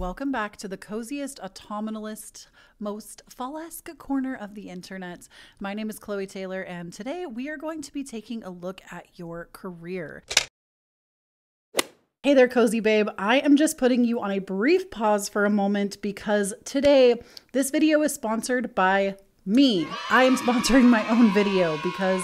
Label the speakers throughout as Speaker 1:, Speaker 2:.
Speaker 1: welcome back to the coziest, autumnalist, most fall-esque corner of the internet. My name is Chloe Taylor, and today we are going to be taking a look at your career. Hey there, cozy babe. I am just putting you on a brief pause for a moment because today this video is sponsored by me. I am sponsoring my own video because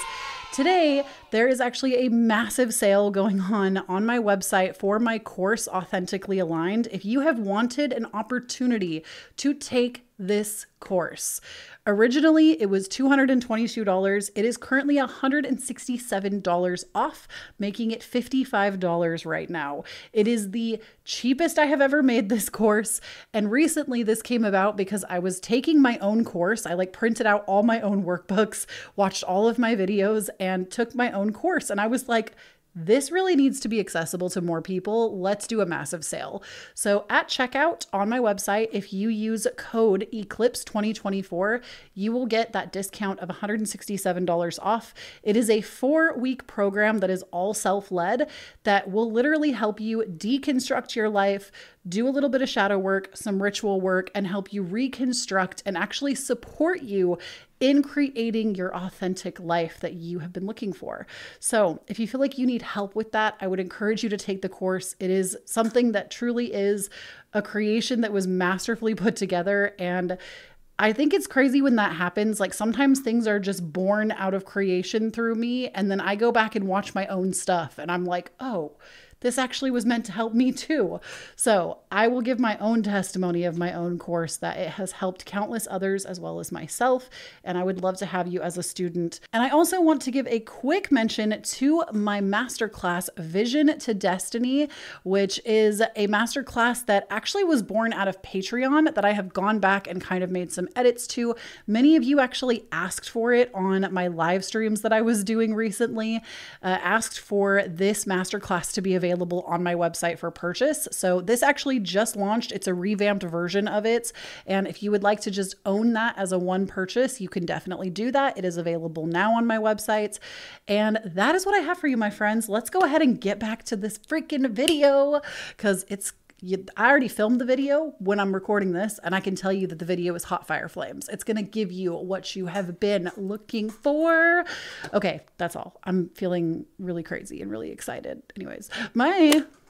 Speaker 1: today, there is actually a massive sale going on my website for my course, Authentically Aligned. If you have wanted an opportunity to take this course, originally it was $222. It is currently $167 off, making it $55 right now. It is the cheapest I have ever made this course. And recently this came about because I was taking my own course. I printed out all my own workbooks, watched all of my videos, and took my own course. And I was like, this really needs to be accessible to more people. Let's do a massive sale. So at checkout on my website, if you use code ECLIPSE2024, you will get that discount of $167 off. It is a 4-week program that is all self-led that will literally help you deconstruct your life, do a little bit of shadow work, some ritual work, and help you reconstruct and actually support you in creating your authentic life that you have been looking for. So if you feel like you need help with that, I would encourage you to take the course. It is something that truly is a creation that was masterfully put together. And I think it's crazy when that happens. Sometimes things are just born out of creation through me. And then I go back and watch my own stuff and I'm like, oh, this actually was meant to help me too. So I will give my own testimony of my own course that it has helped countless others as well as myself. And I would love to have you as a student. And I also want to give a quick mention to my masterclass, Vision to Destiny, which is a masterclass that actually was born out of Patreon that I have gone back and kind of made some edits to. Many of you actually asked for it on my live streams that I was doing recently, asked for this masterclass to be available on my website for purchase. So this actually just launched. It's a revamped version of it. And if you would like to just own that as a one purchase, you can definitely do that. It is available now on my website. And that is what I have for you, my friends. Let's go ahead and get back to this freaking video because I already filmed the video when I'm recording this, and I can tell you that the video is hot fire flames. It's going to give you what you have been looking for. Okay, that's all. I'm feeling really crazy and really excited. Anyways,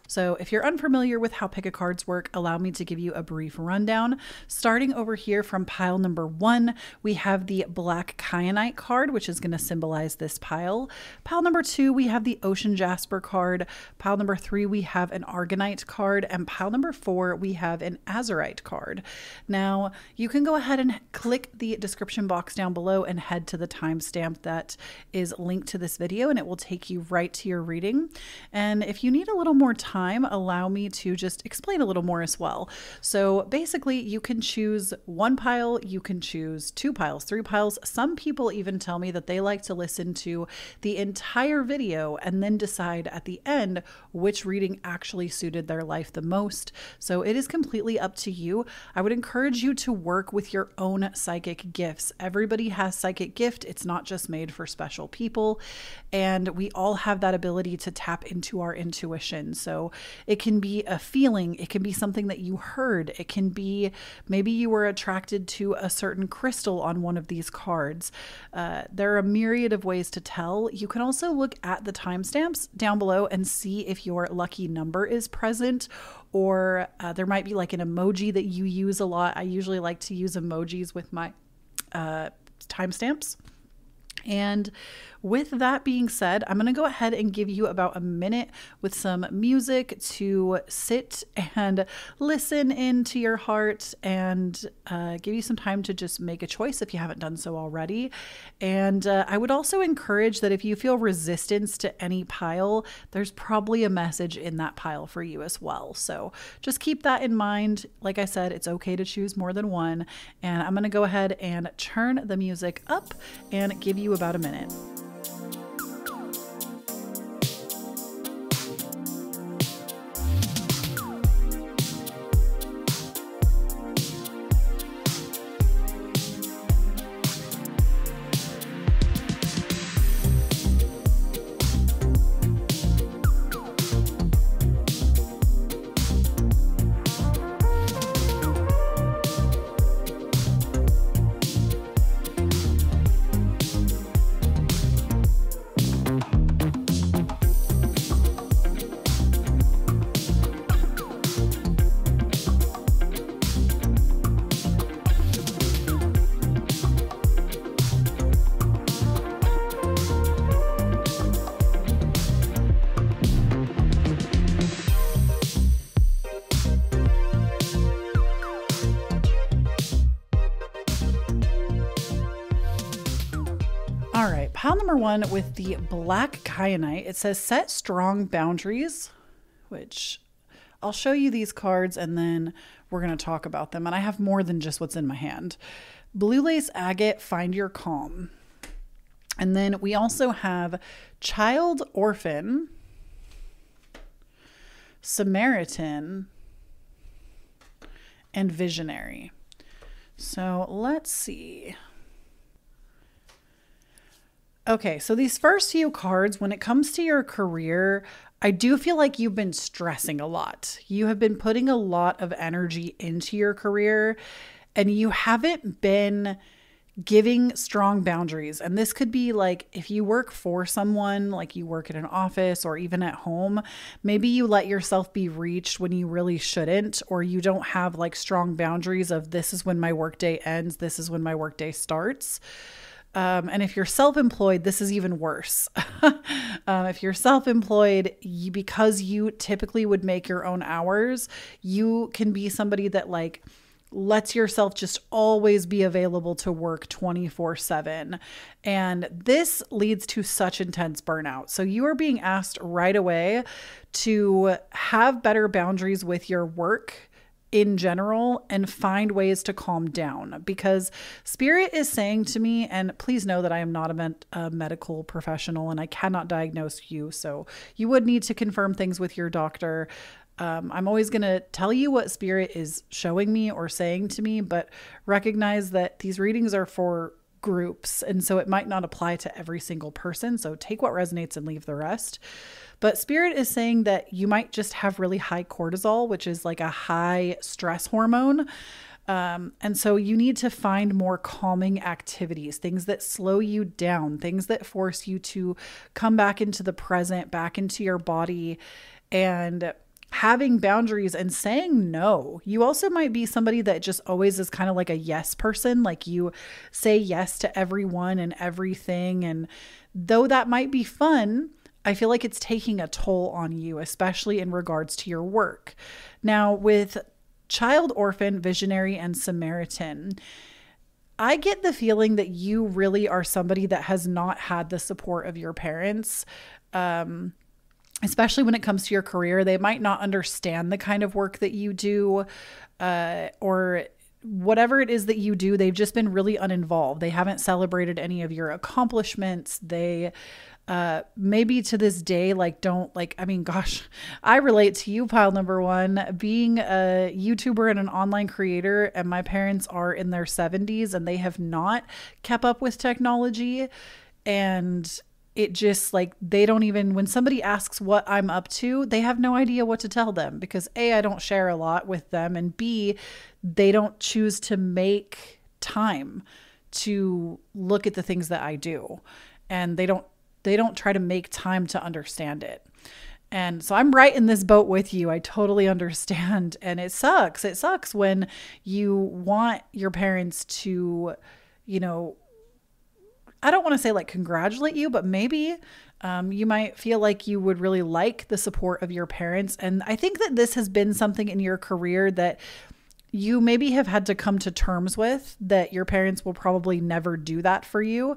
Speaker 1: So if you're unfamiliar with how pick-a-cards work, allow me to give you a brief rundown. Starting over here from pile number 1, we have the Black Kyanite card, which is going to symbolize this pile. Pile number 2, we have the Ocean Jasper card. Pile number 3, we have an Argonite card. And pile number 4, we have an Azurite card. Now, you can go ahead and click the description box down below and head to the timestamp that is linked to this video, and it will take you right to your reading. And if you need a little more time, allow me to just explain a little more as well. So basically you can choose one pile, you can choose 2 piles, 3 piles. Some people even tell me that they like to listen to the entire video and then decide at the end which reading actually suited their life the most. So it is completely up to you. I would encourage you to work with your own psychic gifts. Everybody has psychic gift. It's not just made for special people. And we all have that ability to tap into our intuition. So it can be a feeling, it can be something that you heard, it can be maybe you were attracted to a certain crystal on one of these cards. There are a myriad of ways to tell. You can also look at the timestamps down below and see if your lucky number is present, or there might be like an emoji that you use a lot. I usually like to use emojis with my timestamps. And with that being said, I'm going to go ahead and give you about a minute with some music to sit and listen into your heart and give you some time to just make a choice if you haven't done so already. And I would also encourage that if you feel resistance to any pile, there's probably a message in that pile for you as well. So just keep that in mind. Like I said, it's okay to choose more than one. And I'm going to go ahead and turn the music up and give you about a minute. number 1 with the black kyanite, it says set strong boundaries, which I'll show you these cards and then we're going to talk about them. And I have more than just what's in my hand. Blue lace agate, find your calm. And then we also have child orphan, Samaritan, and visionary. So let's see. Okay, so these first few cards, when it comes to your career, I do feel like you've been stressing a lot. You have been putting a lot of energy into your career and you haven't been giving strong boundaries. And this could be like if you work for someone, like you work at an office or even at home, maybe you let yourself be reached when you really shouldn't, or you don't have like strong boundaries of this is when my workday ends, this is when my workday starts. And if you're self-employed, this is even worse. If you're self-employed, because you typically would make your own hours, you can be somebody that like lets yourself just always be available to work 24/7. And this leads to such intense burnout. So you are being asked right away to have better boundaries with your work in general and find ways to calm down, because spirit is saying to me, and please know that I am not a medical professional and I cannot diagnose you. So you would need to confirm things with your doctor. I'm always going to tell you what spirit is showing me or saying to me, but recognize that these readings are for groups. And so it might not apply to every single person. So take what resonates and leave the rest. But spirit is saying that you might just have really high cortisol, which is like a high stress hormone. And so you need to find more calming activities, things that slow you down, things that force you to come back into the present, back into your body, and having boundaries and saying no. You also might be somebody that just always is kind of like a yes person. Like you say yes to everyone and everything. And though that might be fun, I feel like it's taking a toll on you, especially in regards to your work. Now with child orphan, visionary, and Samaritan, I get the feeling that you really are somebody that has not had the support of your parents. Especially when it comes to your career. They might not understand the kind of work that you do, or whatever it is that you do. They've just been really uninvolved. They haven't celebrated any of your accomplishments. They maybe to this day, like don't like, I mean, gosh, I relate to you, pile number 1, being a YouTuber and an online creator, and my parents are in their 70s and they have not kept up with technology. And it just like, they don't even, when somebody asks what I'm up to, they have no idea what to tell them, because A, I don't share a lot with them, and B, they don't choose to make time to look at the things that I do. And they don't try to make time to understand it. And so I'm right in this boat with you. I totally understand. And it sucks. It sucks when you want your parents to, you know, I don't want to say like congratulate you, but maybe you might feel like you would really like the support of your parents. And I think that this has been something in your career that you maybe have had to come to terms with, that your parents will probably never do that for you.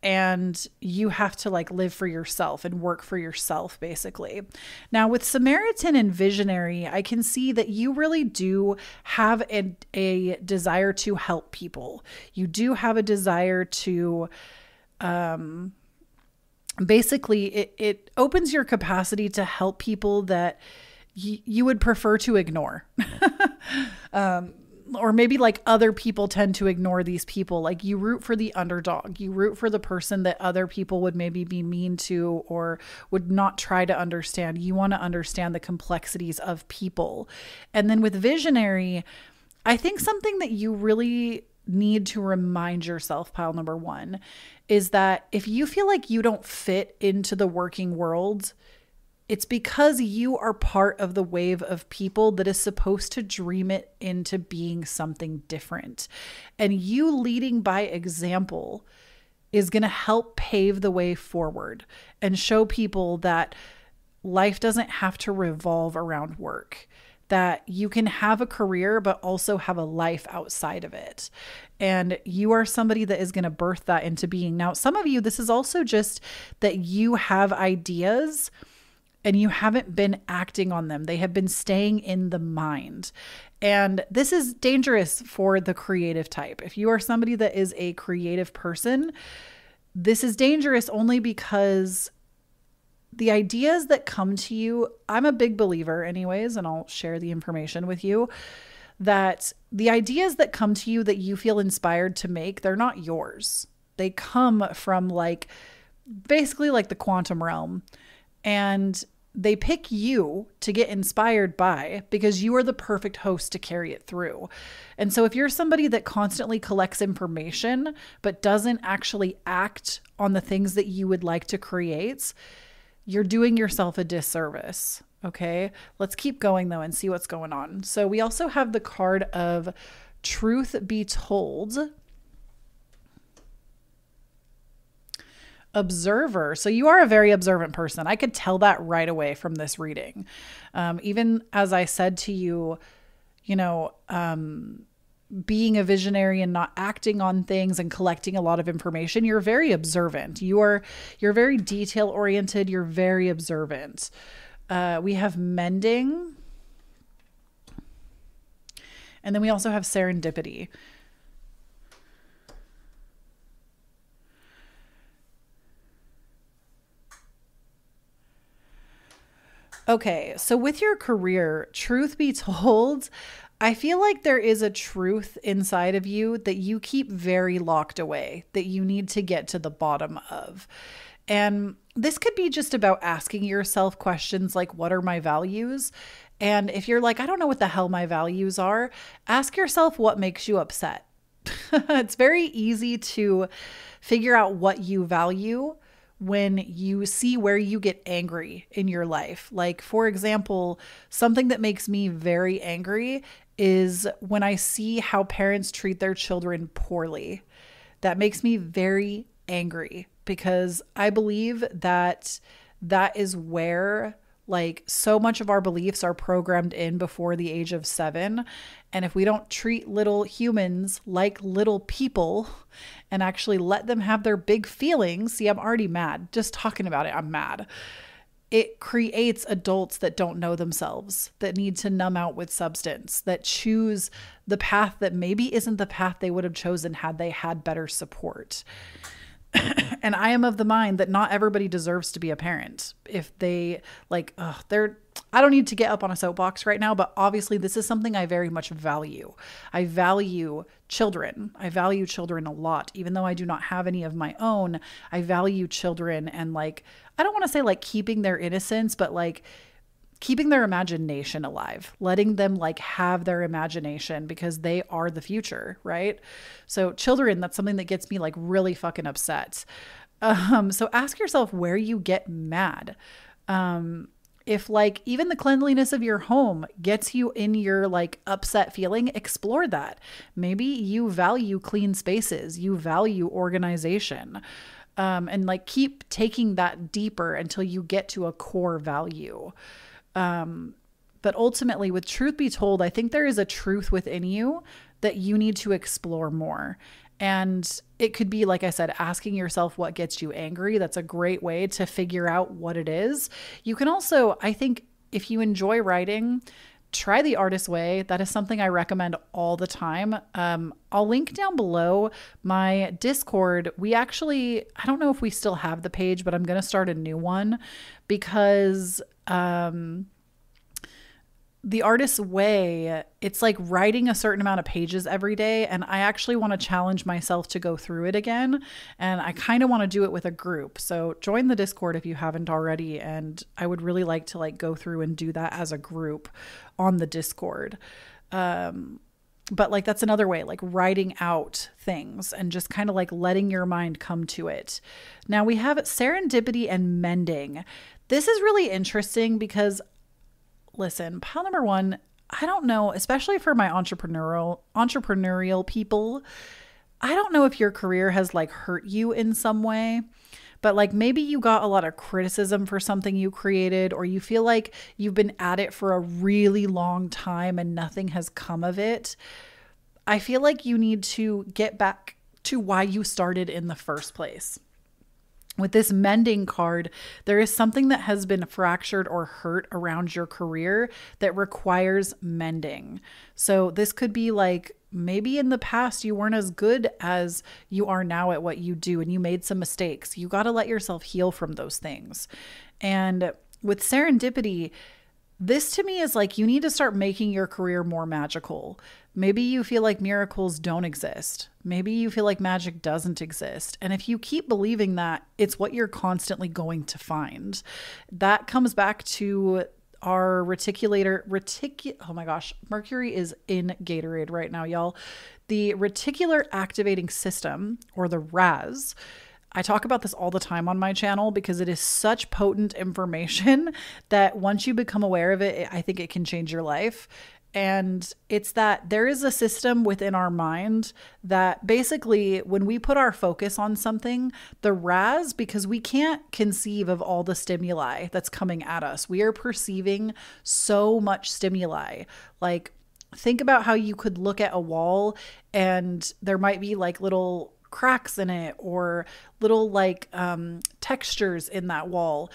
Speaker 1: And you have to like live for yourself and work for yourself, basically. Now with Samaritan and visionary, I can see that you really do have a desire to help people. You do have a desire to, basically it opens your capacity to help people that you would prefer to ignore. Or maybe like other people tend to ignore these people. Like you root for the underdog. You root for the person that other people would maybe be mean to or would not try to understand. You want to understand the complexities of people. And then with visionary, I think something that you really need to remind yourself, pile number 1, is that if you feel like you don't fit into the working world, it's because you are part of the wave of people that is supposed to dream it into being something different. And you leading by example is going to help pave the way forward and show people that life doesn't have to revolve around work, that you can have a career, but also have a life outside of it. And you are somebody that is going to birth that into being. Now, some of you, this is also just that you have ideas and you haven't been acting on them. They have been staying in the mind. And this is dangerous for the creative type. If you are somebody that is a creative person, this is dangerous only because the ideas that come to you, I'm a big believer anyways, and I'll share the information with you, that the ideas that come to you that you feel inspired to make, they're not yours. They come from basically the quantum realm. And they pick you to get inspired by because you are the perfect host to carry it through. And so if you're somebody that constantly collects information, but doesn't actually act on the things that you would like to create, you're doing yourself a disservice. Okay. Let's keep going though and see what's going on. So we also have the card of Truth Be Told. Observer. So you are a very observant person. I could tell that right away from this reading. Even as I said to you, being a visionary and not acting on things and collecting a lot of information, you're very observant. You're very detail oriented. You're very observant. We have mending. And then we also have serendipity. Okay, so with your career, truth be told, I feel like there is a truth inside of you that you keep very locked away, that you need to get to the bottom of. And this could be just about asking yourself questions like, what are my values? And if you're like, I don't know what the hell my values are, ask yourself what makes you upset. It's very easy to figure out what you value when you see where you get angry in your life. Like, for example, something that makes me very angry is when I see how parents treat their children poorly. That makes me very angry because I believe that that is where so much of our beliefs are programmed in before the age of 7. And if we don't treat little humans like little people and actually let them have their big feelings, see, I'm already mad. Just talking about it, I'm mad. It creates adults that don't know themselves, that need to numb out with substance, that choose the path that maybe isn't the path they would have chosen had they had better support. And I am of the mind that not everybody deserves to be a parent. If they I don't need to get up on a soapbox right now, but obviously this is something I very much value. I value children. I value children a lot. Even though I do not have any of my own, I value children and I don't want to say keeping their innocence, but keeping their imagination alive, letting them have their imagination because they are the future, right? So children, that's something that gets me really fucking upset. So ask yourself where you get mad. If even the cleanliness of your home gets you in your upset feeling, explore that. Maybe you value clean spaces, you value organization, and keep taking that deeper until you get to a core value. But ultimately, with truth be told, I think there is a truth within you that you need to explore more. And it could be, like I said, asking yourself what gets you angry. That's a great way to figure out what it is. You can also, I think, if you enjoy writing, try the artist way. That is something I recommend all the time. I'll link down below my Discord. I don't know if we still have the page, but I'm going to start a new one because the artist's way, it's writing a certain amount of pages every day. And I actually want to challenge myself to go through it again. And I kind of want to do it with a group. So join the Discord if you haven't already. And I would really like to go through and do that as a group on the Discord. But that's another way, writing out things and just kind of letting your mind come to it. Now we have serendipity and mending. This is really interesting because listen, pile number one, I don't know, especially for my entrepreneurial people, I don't know if your career has hurt you in some way, but like maybe you got a lot of criticism for something you created, or you feel like you've been at it for a really long time and nothing has come of it. I feel like you need to get back to why you started in the first place. With this mending card, there is something that has been fractured or hurt around your career that requires mending. So this could be like, maybe in the past you weren't as good as you are now at what you do and you made some mistakes. You got to let yourself heal from those things. And with serendipity, this to me is like, you need to start making your career more magical. Maybe you feel like miracles don't exist. Maybe you feel like magic doesn't exist. And if you keep believing that, it's what you're constantly going to find. That comes back to our oh my gosh, Mercury is in Gatorade right now, y'all. The reticular activating system, or the RAS. I talk about this all the time on my channel because it is such potent information that once you become aware of it, I think it can change your life. And it's that there is a system within our mind that basically when we put our focus on something, the RAS, because we can't conceive of all the stimuli that's coming at us. We are perceiving so much stimuli. Like, think about how you could look at a wall and there might be like little cracks in it or little like textures in that wall.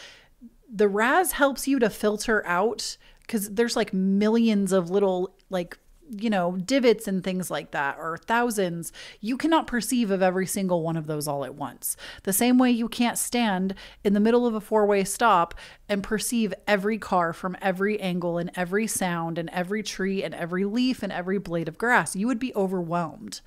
Speaker 1: The RAS helps you to filter out, because there's like millions of little like, divots and things like that, or thousands. You cannot perceive of every single one of those all at once. The same way you can't stand in the middle of a four-way stop and perceive every car from every angle and every sound and every tree and every leaf and every blade of grass. You would be overwhelmed.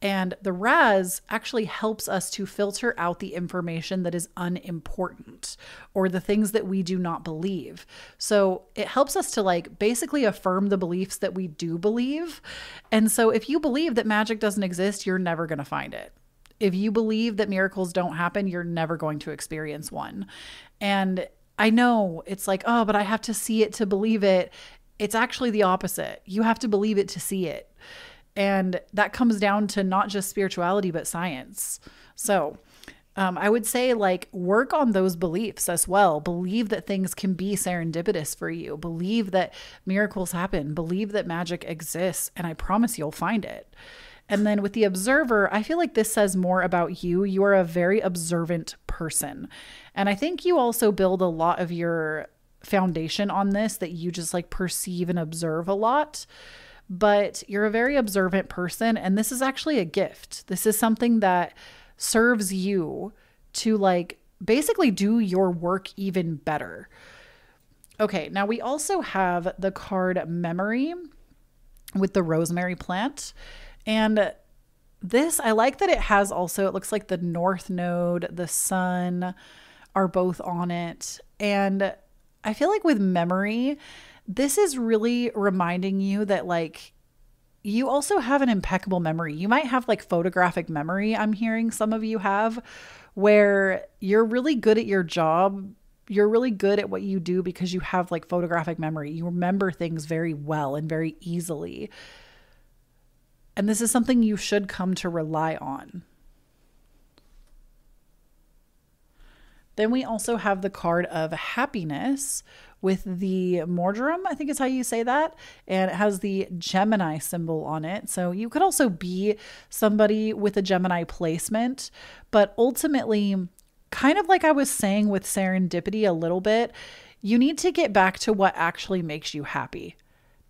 Speaker 1: And the RAS actually helps us to filter out the information that is unimportant or the things that we do not believe. So it helps us to like basically affirm the beliefs that we do believe. And so if you believe that magic doesn't exist, you're never going to find it. If you believe that miracles don't happen, you're never going to experience one. And I know it's like, oh, but I have to see it to believe it. It's actually the opposite. You have to believe it to see it. And that comes down to not just spirituality, but science. So I would say like work on those beliefs as well. Believe that things can be serendipitous for you. Believe that miracles happen. Believe that magic exists. And I promise you'll find it. And then with the observer, I feel like this says more about you. You are a very observant person. And I think you also build a lot of your foundation on this, that you just like perceive and observe a lot. But you're a very observant person, and this is actually a gift. This is something that serves you to like basically do your work even better. Okay, now we also have the card Memory with the rosemary plant. And this, I like that it has also, it looks like the North Node, the Sun are both on it. And I feel like with Memory, this is really reminding you that like you also have an impeccable memory. You might have like photographic memory. I'm hearing some of you have, where you're really good at your job. You're really good at what you do because you have like photographic memory. You remember things very well and very easily. And this is something you should come to rely on. Then we also have the card of Happiness with the Mordrum, I think is how you say that. And it has the Gemini symbol on it. So you could also be somebody with a Gemini placement, but ultimately, kind of like I was saying with serendipity a little bit, you need to get back to what actually makes you happy.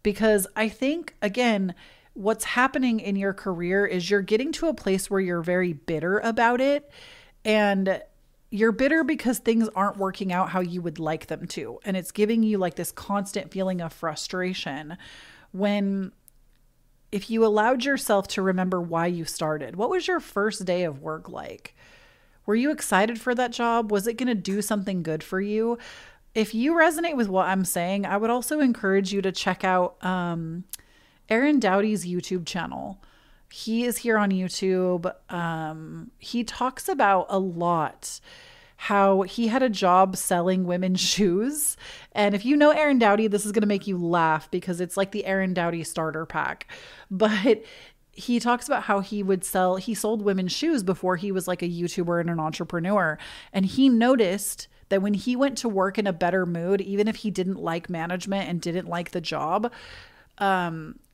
Speaker 1: Because I think, again, what's happening in your career is you're getting to a place where you're very bitter about it. And you're bitter because things aren't working out how you would like them to. And it's giving you like this constant feeling of frustration when if you allowed yourself to remember why you started, what was your first day of work like? Were you excited for that job? Was it going to do something good for you? If you resonate with what I'm saying, I would also encourage you to check out Aaron Doughty's YouTube channel. He is here on YouTube. He talks about a lot how he had a job selling women's shoes. And if you know Aaron Doughty, this is going to make you laugh because it's like the Aaron Doughty starter pack. But he talks about how he sold women's shoes before he was like a YouTuber and an entrepreneur. And he noticed that when he went to work in a better mood, even if he didn't like management and didn't like the job,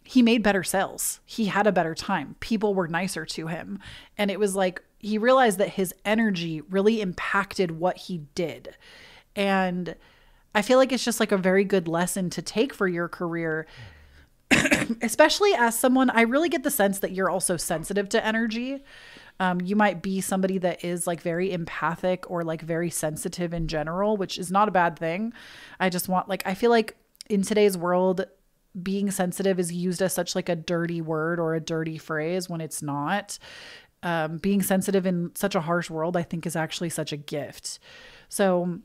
Speaker 1: he made better sales. He had a better time. People were nicer to him. And it was like, he realized that his energy really impacted what he did. And I feel like it's just like a very good lesson to take for your career. Especially as someone, I really get the sense that you're also sensitive to energy. You might be somebody that is like very empathic or like very sensitive in general, which is not a bad thing. I feel like in today's world, being sensitive is used as such like a dirty word or a dirty phrase when it's not. Being sensitive in such a harsh world, I think, is actually such a gift. So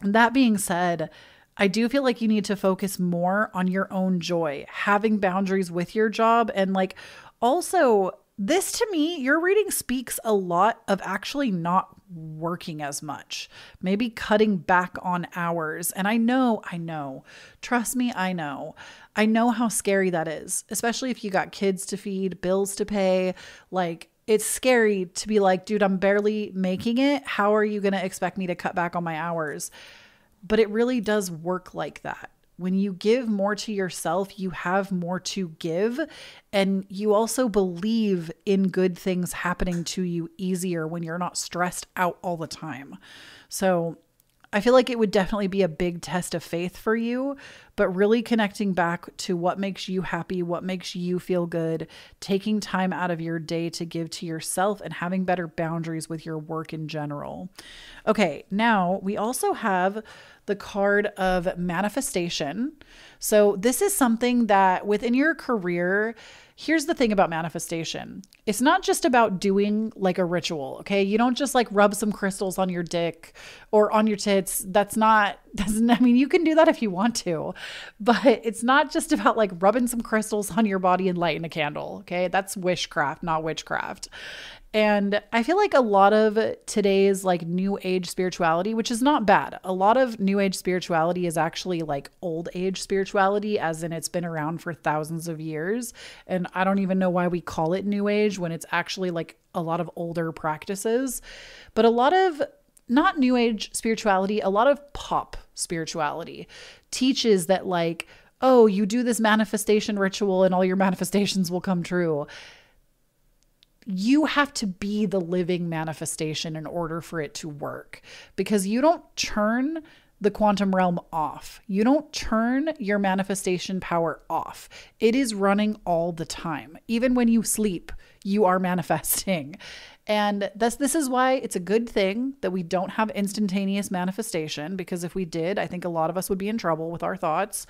Speaker 1: that being said, I do feel like you need to focus more on your own joy, having boundaries with your job. And like, also this to me, your reading speaks a lot of actually not working as much, maybe cutting back on hours. And I know, trust me, I know how scary that is, especially if you got kids to feed, bills to pay. Like, it's scary to be like, dude, I'm barely making it. How are you going to expect me to cut back on my hours? But it really does work like that. When you give more to yourself, you have more to give. And you also believe in good things happening to you easier when you're not stressed out all the time. So I feel like it would definitely be a big test of faith for you, but really connecting back to what makes you happy, what makes you feel good, taking time out of your day to give to yourself and having better boundaries with your work in general. Okay, now we also have the card of manifestation. So this is something that within your career, here's the thing about manifestation. It's not just about doing like a ritual, okay? You don't just like rub some crystals on your dick or on your tits. I mean, you can do that if you want to, but it's not just about like rubbing some crystals on your body and lighting a candle, okay? That's wishcraft, not witchcraft. And I feel like a lot of today's like new age spirituality, which is not bad. A lot of new age spirituality is actually like old age spirituality, as in it's been around for thousands of years. And I don't even know why we call it new age when it's actually like a lot of older practices. But a lot of not new age spirituality, a lot of pop spirituality teaches that like, oh, you do this manifestation ritual and all your manifestations will come true. You have to be the living manifestation in order for it to work, because you don't turn the quantum realm off. You don't turn your manifestation power off. It is running all the time. Even when you sleep, you are manifesting. And this is why it's a good thing that we don't have instantaneous manifestation, because if we did, I think a lot of us would be in trouble with our thoughts.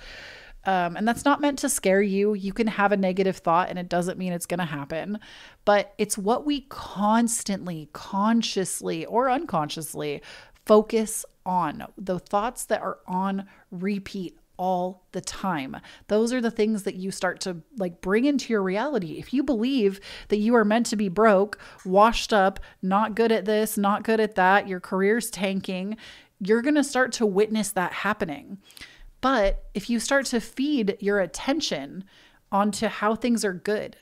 Speaker 1: And that's not meant to scare you. You can have a negative thought and it doesn't mean it's going to happen, but it's what we constantly, consciously or unconsciously focus on. The thoughts that are on repeat all the time. Those are the things that you start to like bring into your reality. If you believe that you are meant to be broke, washed up, not good at this, not good at that, your career's tanking, you're going to start to witness that happening. But if you start to feed your attention onto how things are good,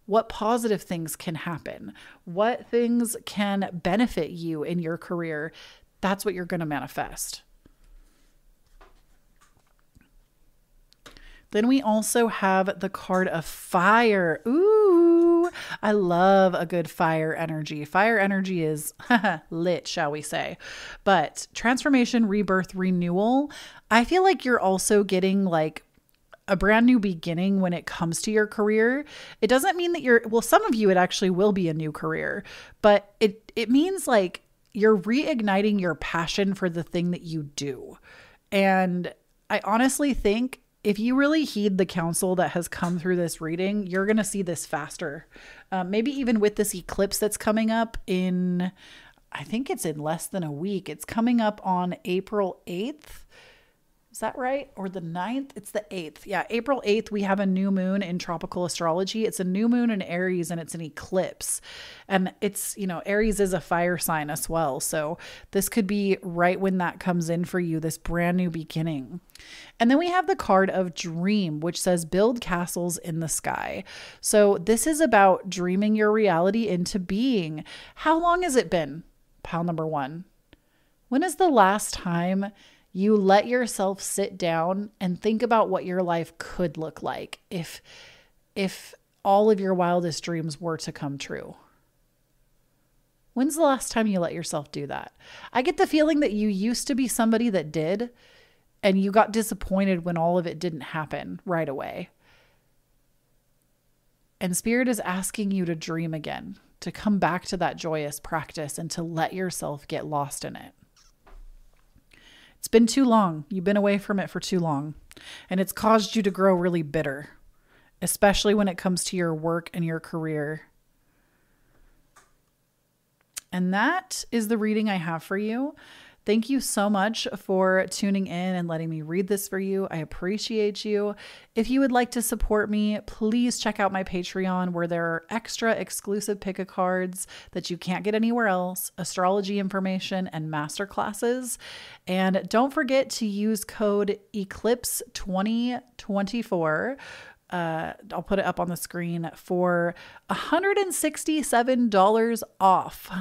Speaker 1: what positive things can happen, what things can benefit you in your career, that's what you're going to manifest. Then we also have the card of fire. Ooh, I love a good fire energy. Fire energy is lit, shall we say. But transformation, rebirth, renewal. I feel like you're also getting like a brand new beginning when it comes to your career. It doesn't mean that some of you, it actually will be a new career, but it means like you're reigniting your passion for the thing that you do. And I honestly think if you really heed the counsel that has come through this reading, you're going to see this faster. Maybe even with this eclipse that's coming up I think it's in less than a week. It's coming up on April 8th. Is that right? Or the 9th? It's the 8th. Yeah, April 8th, we have a new moon in tropical astrology. It's a new moon in Aries and it's an eclipse. And it's, Aries is a fire sign as well. So this could be right when that comes in for you, this brand new beginning. And then we have the card of dream, which says build castles in the sky. So this is about dreaming your reality into being. How long has it been? Pile number 1. When is the last time you let yourself sit down and think about what your life could look like if all of your wildest dreams were to come true? When's the last time you let yourself do that? I get the feeling that you used to be somebody that did, and you got disappointed when all of it didn't happen right away. And Spirit is asking you to dream again, to come back to that joyous practice and to let yourself get lost in it. It's been too long. You've been away from it for too long. And it's caused you to grow really bitter, especially when it comes to your work and your career. And that is the reading I have for you. Thank you so much for tuning in and letting me read this for you. I appreciate you. If you would like to support me, please check out my Patreon where there are extra exclusive pick-a-cards that you can't get anywhere else, astrology information, and masterclasses. And don't forget to use code ECLIPSE2024. I'll put it up on the screen for $167 off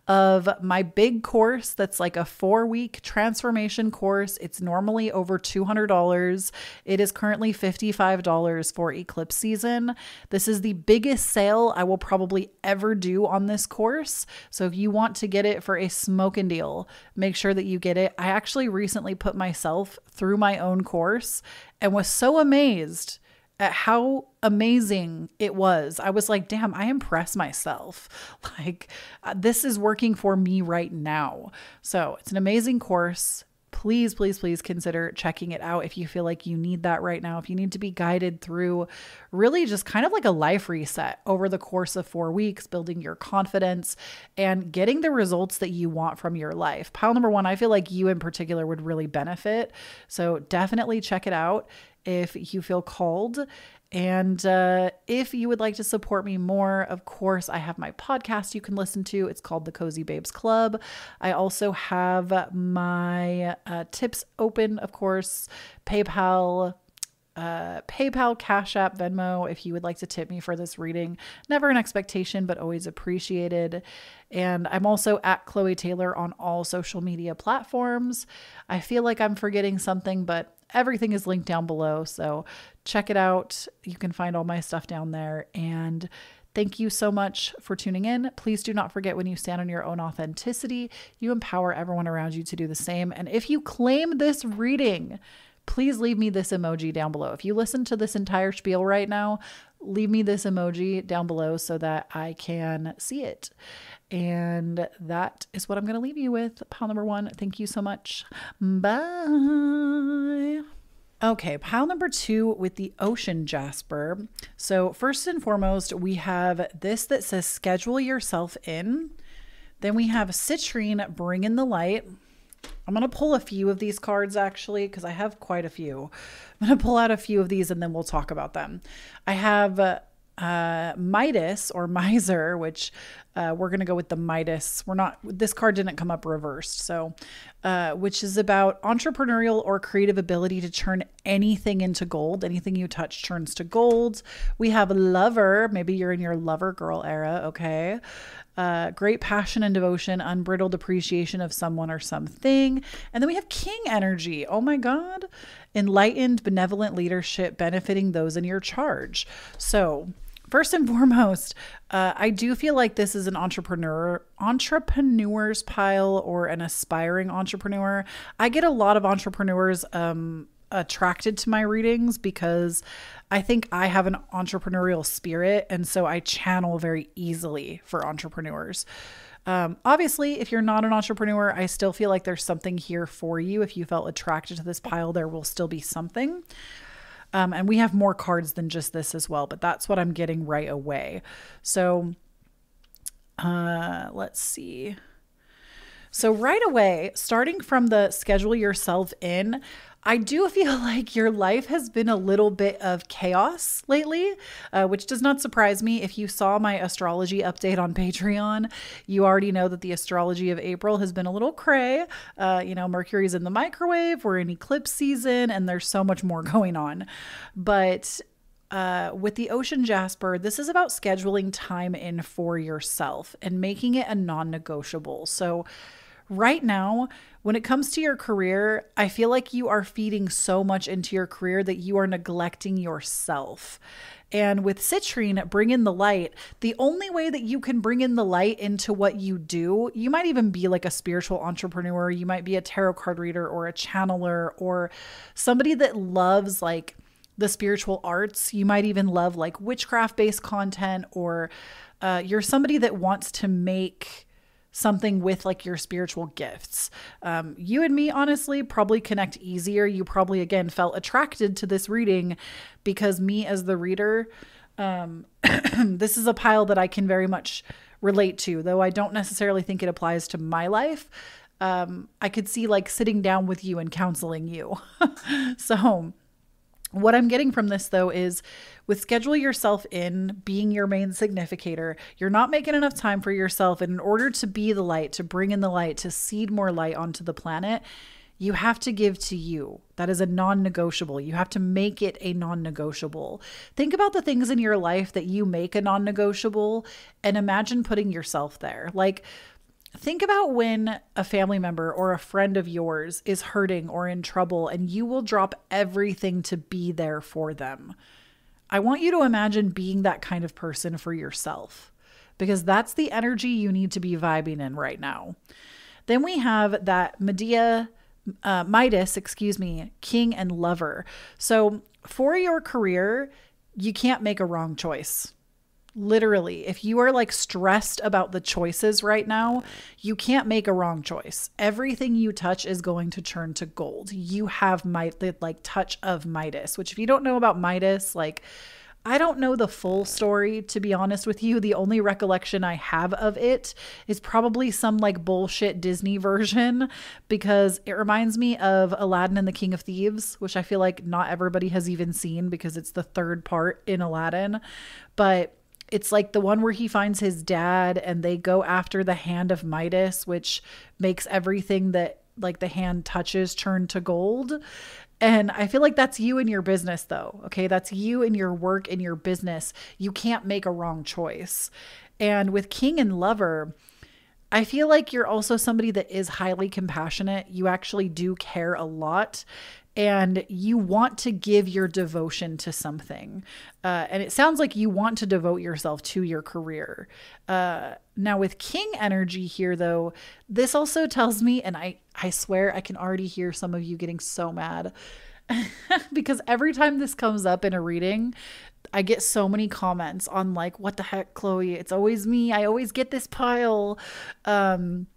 Speaker 1: of my big course. That's like a 4-week transformation course. It's normally over $200. It is currently $55 for eclipse season. This is the biggest sale I will probably ever do on this course. So if you want to get it for a smoking deal, make sure that you get it. I actually recently put myself through my own course and was so amazed at how amazing it was. I was like, damn, I impress myself. Like, this is working for me right now. So it's an amazing course. Please, please, please consider checking it out if you feel like you need that right now. If you need to be guided through really just kind of like a life reset over the course of 4 weeks, building your confidence and getting the results that you want from your life. Pile number 1, I feel like you in particular would really benefit. So definitely check it out if you feel called. And if you would like to support me more, of course, I have my podcast you can listen to. It's called The Cozy Babes Club. I also have my tips open, of course, PayPal, Cashapp, Venmo, if you would like to tip me for this reading. Never an expectation, but always appreciated. And I'm also at Kloee Taylor on all social media platforms. I feel like I'm forgetting something, but everything is linked down below. So check it out. You can find all my stuff down there. And thank you so much for tuning in. Please do not forget, when you stand on your own authenticity, you empower everyone around you to do the same. And if you claim this reading, please leave me this emoji down below. If you listen to this entire spiel right now, leave me this emoji down below so that I can see it. And that is what I'm going to leave you with. Pile number 1. Thank you so much. Bye. Okay, pile number 2 with the ocean jasper. So first and foremost, we have this that says schedule yourself in. Then we have citrine, bring in the light. I'm going to pull a few of these cards actually, because I have quite a few. I'm going to pull out a few of these and then we'll talk about them. I have Midas or miser, which we're going to go with the Midas. This card didn't come up reversed. So, which is about entrepreneurial or creative ability to turn anything into gold. Anything you touch turns to gold. We have lover. Maybe you're in your lover girl era. Okay. Great passion and devotion, unbridled appreciation of someone or something. And then we have king energy. Oh my God. Enlightened, benevolent leadership benefiting those in your charge. So first and foremost, I do feel like this is an entrepreneur's pile or an aspiring entrepreneur. I get a lot of entrepreneurs attracted to my readings because I think I have an entrepreneurial spirit. And so I channel very easily for entrepreneurs. Obviously, if you're not an entrepreneur, I still feel like there's something here for you. If you felt attracted to this pile, there will still be something. And we have more cards than just this as well, but that's what I'm getting right away. So let's see. So right away, starting from the schedule yourself in, I do feel like your life has been a little bit of chaos lately, which does not surprise me. If you saw my astrology update on Patreon, you already know that the astrology of April has been a little cray. Mercury's in the microwave, we're in eclipse season, and there's so much more going on. But with the Ocean Jasper, this is about scheduling time in for yourself and making it a non-negotiable. So right now, when it comes to your career, I feel like you are feeding so much into your career that you are neglecting yourself. And with citrine, bring in the light. The only way that you can bring in the light into what you do, you might even be like a spiritual entrepreneur. You might be a tarot card reader or a channeler or somebody that loves like the spiritual arts. You might even love like witchcraft-based content, or you're somebody that wants to make something with like your spiritual gifts. You and me honestly probably connect easier. You probably again felt attracted to this reading because me as the reader, this is a pile that I can very much relate to, though I don't necessarily think it applies to my life. I could see like sitting down with you and counseling you. So what I'm getting from this though is with schedule yourself in being your main significator, you're not making enough time for yourself. And in order to be the light, to bring in the light, to seed more light onto the planet, you have to give to you. That is a non-negotiable. You have to make it a non-negotiable. Think about the things in your life that you make a non-negotiable and imagine putting yourself there. Like, think about when a family member or a friend of yours is hurting or in trouble and you will drop everything to be there for them. I want you to imagine being that kind of person for yourself, because that's the energy you need to be vibing in right now. Then we have that Midas, King and Lover. So for your career, you can't make a wrong choice. Literally, if you are like stressed about the choices right now, you can't make a wrong choice. Everything you touch is going to turn to gold. You have the like touch of Midas, which if you don't know about Midas, like I don't know the full story, to be honest with you. The only recollection I have of it is probably some like bullshit Disney version, because it reminds me of Aladdin and the King of Thieves, which I feel like not everybody has even seen because it's the third part in Aladdin. But it's like the one where he finds his dad and they go after the hand of Midas, which makes everything that like the hand touches turn to gold. And I feel like that's you in your business though. Okay. That's you in your work, in your business. You can't make a wrong choice. And with King and Lover, I feel like you're also somebody that is highly compassionate. You actually do care a lot. And you want to give your devotion to something. And it sounds like you want to devote yourself to your career. Now with King energy here though, this also tells me, and I swear I can already hear some of you getting so mad because every time this comes up in a reading, I get so many comments on like, what the heck, Kloee? It's always me. I always get this pile. Haven't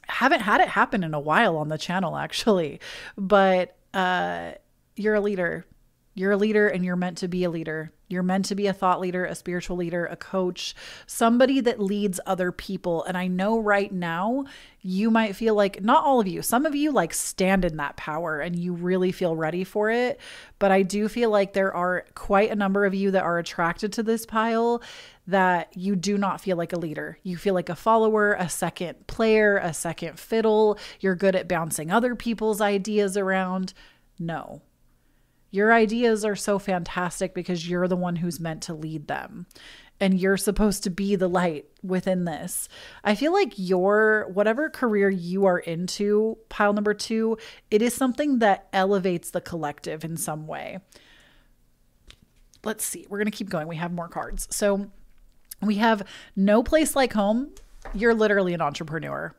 Speaker 1: had it happen in a while on the channel actually, but you're a leader. You're a leader and you're meant to be a leader. You're meant to be a thought leader, a spiritual leader, a coach, somebody that leads other people. And I know right now you might feel like, not all of you, some of you like stand in that power and you really feel ready for it. But I do feel like there are quite a number of you that are attracted to this pile that you do not feel like a leader. You feel like a follower, a second player, a second fiddle. You're good at bouncing other people's ideas around. No. Your ideas are so fantastic because you're the one who's meant to lead them. And you're supposed to be the light within this. I feel like whatever career you are into, pile number 2, it is something that elevates the collective in some way. Let's see. We're going to keep going. We have more cards. So we have No Place Like Home. You're literally an entrepreneur.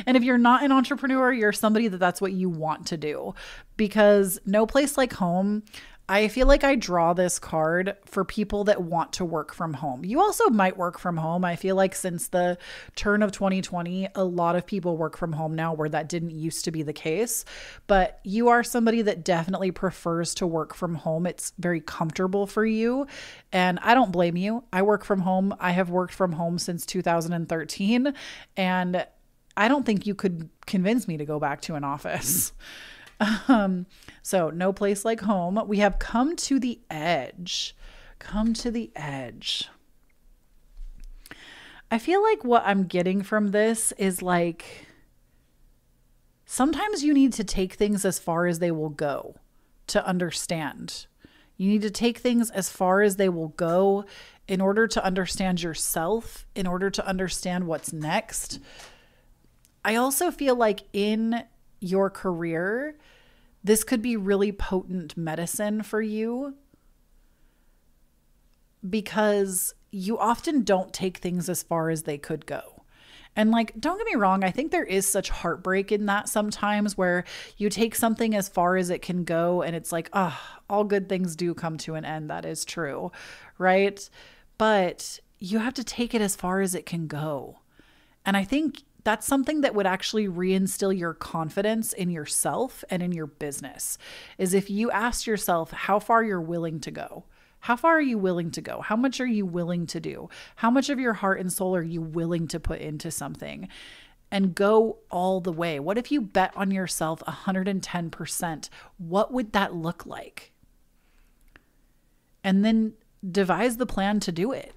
Speaker 1: And if you're not an entrepreneur, you're somebody that's what you want to do, because No Place Like Home, I feel like I draw this card for people that want to work from home. You also might work from home. I feel like since the turn of 2020, a lot of people work from home now where that didn't used to be the case. But you are somebody that definitely prefers to work from home. It's very comfortable for you. And I don't blame you. I work from home. I have worked from home since 2013. And I don't think you could convince me to go back to an office. So no place like home. We have come to the edge. Come to the edge. I feel like what I'm getting from this is like, sometimes you need to take things as far as they will go to understand. You need to take things as far as they will go in order to understand yourself, in order to understand what's next. I also feel like in your career, this could be really potent medicine for you because you often don't take things as far as they could go. And like, don't get me wrong, I think there is such heartbreak in that sometimes where you take something as far as it can go and it's like, all good things do come to an end. That is true, right? But you have to take it as far as it can go. And I think that's something that would actually reinstill your confidence in yourself and in your business, is if you asked yourself how far you're willing to go. How far are you willing to go? How much are you willing to do? How much of your heart and soul are you willing to put into something? And go all the way. What if you bet on yourself 110%? What would that look like? And then devise the plan to do it.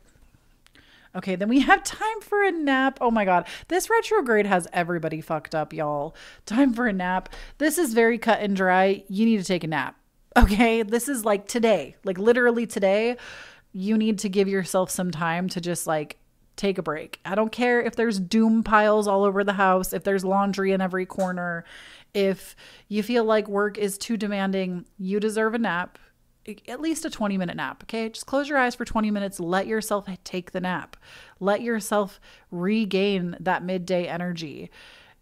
Speaker 1: Okay, then we have time for a nap. Oh my God, this retrograde has everybody fucked up, y'all. Time for a nap. This is very cut and dry. You need to take a nap. Okay, this is like today, like literally today, you need to give yourself some time to just like take a break. I don't care if there's doom piles all over the house, if there's laundry in every corner, if you feel like work is too demanding, you deserve a nap, at least a 20-minute nap. Okay, just close your eyes for 20 minutes. Let yourself take the nap. Let yourself regain that midday energy.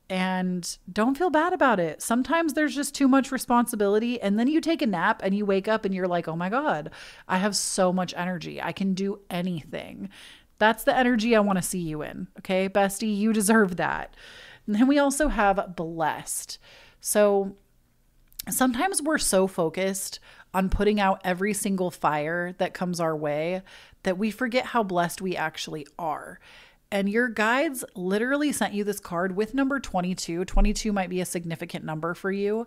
Speaker 1: And don't feel bad about it. Sometimes there's just too much responsibility. And then you take a nap and you wake up and you're like, oh my God, I have so much energy. I can do anything. That's the energy I want to see you in. Okay, bestie, you deserve that. And then we also have blessed. So sometimes we're so focused on putting out every single fire that comes our way that we forget how blessed we actually are. And your guides literally sent you this card with number 22. 22 might be a significant number for you.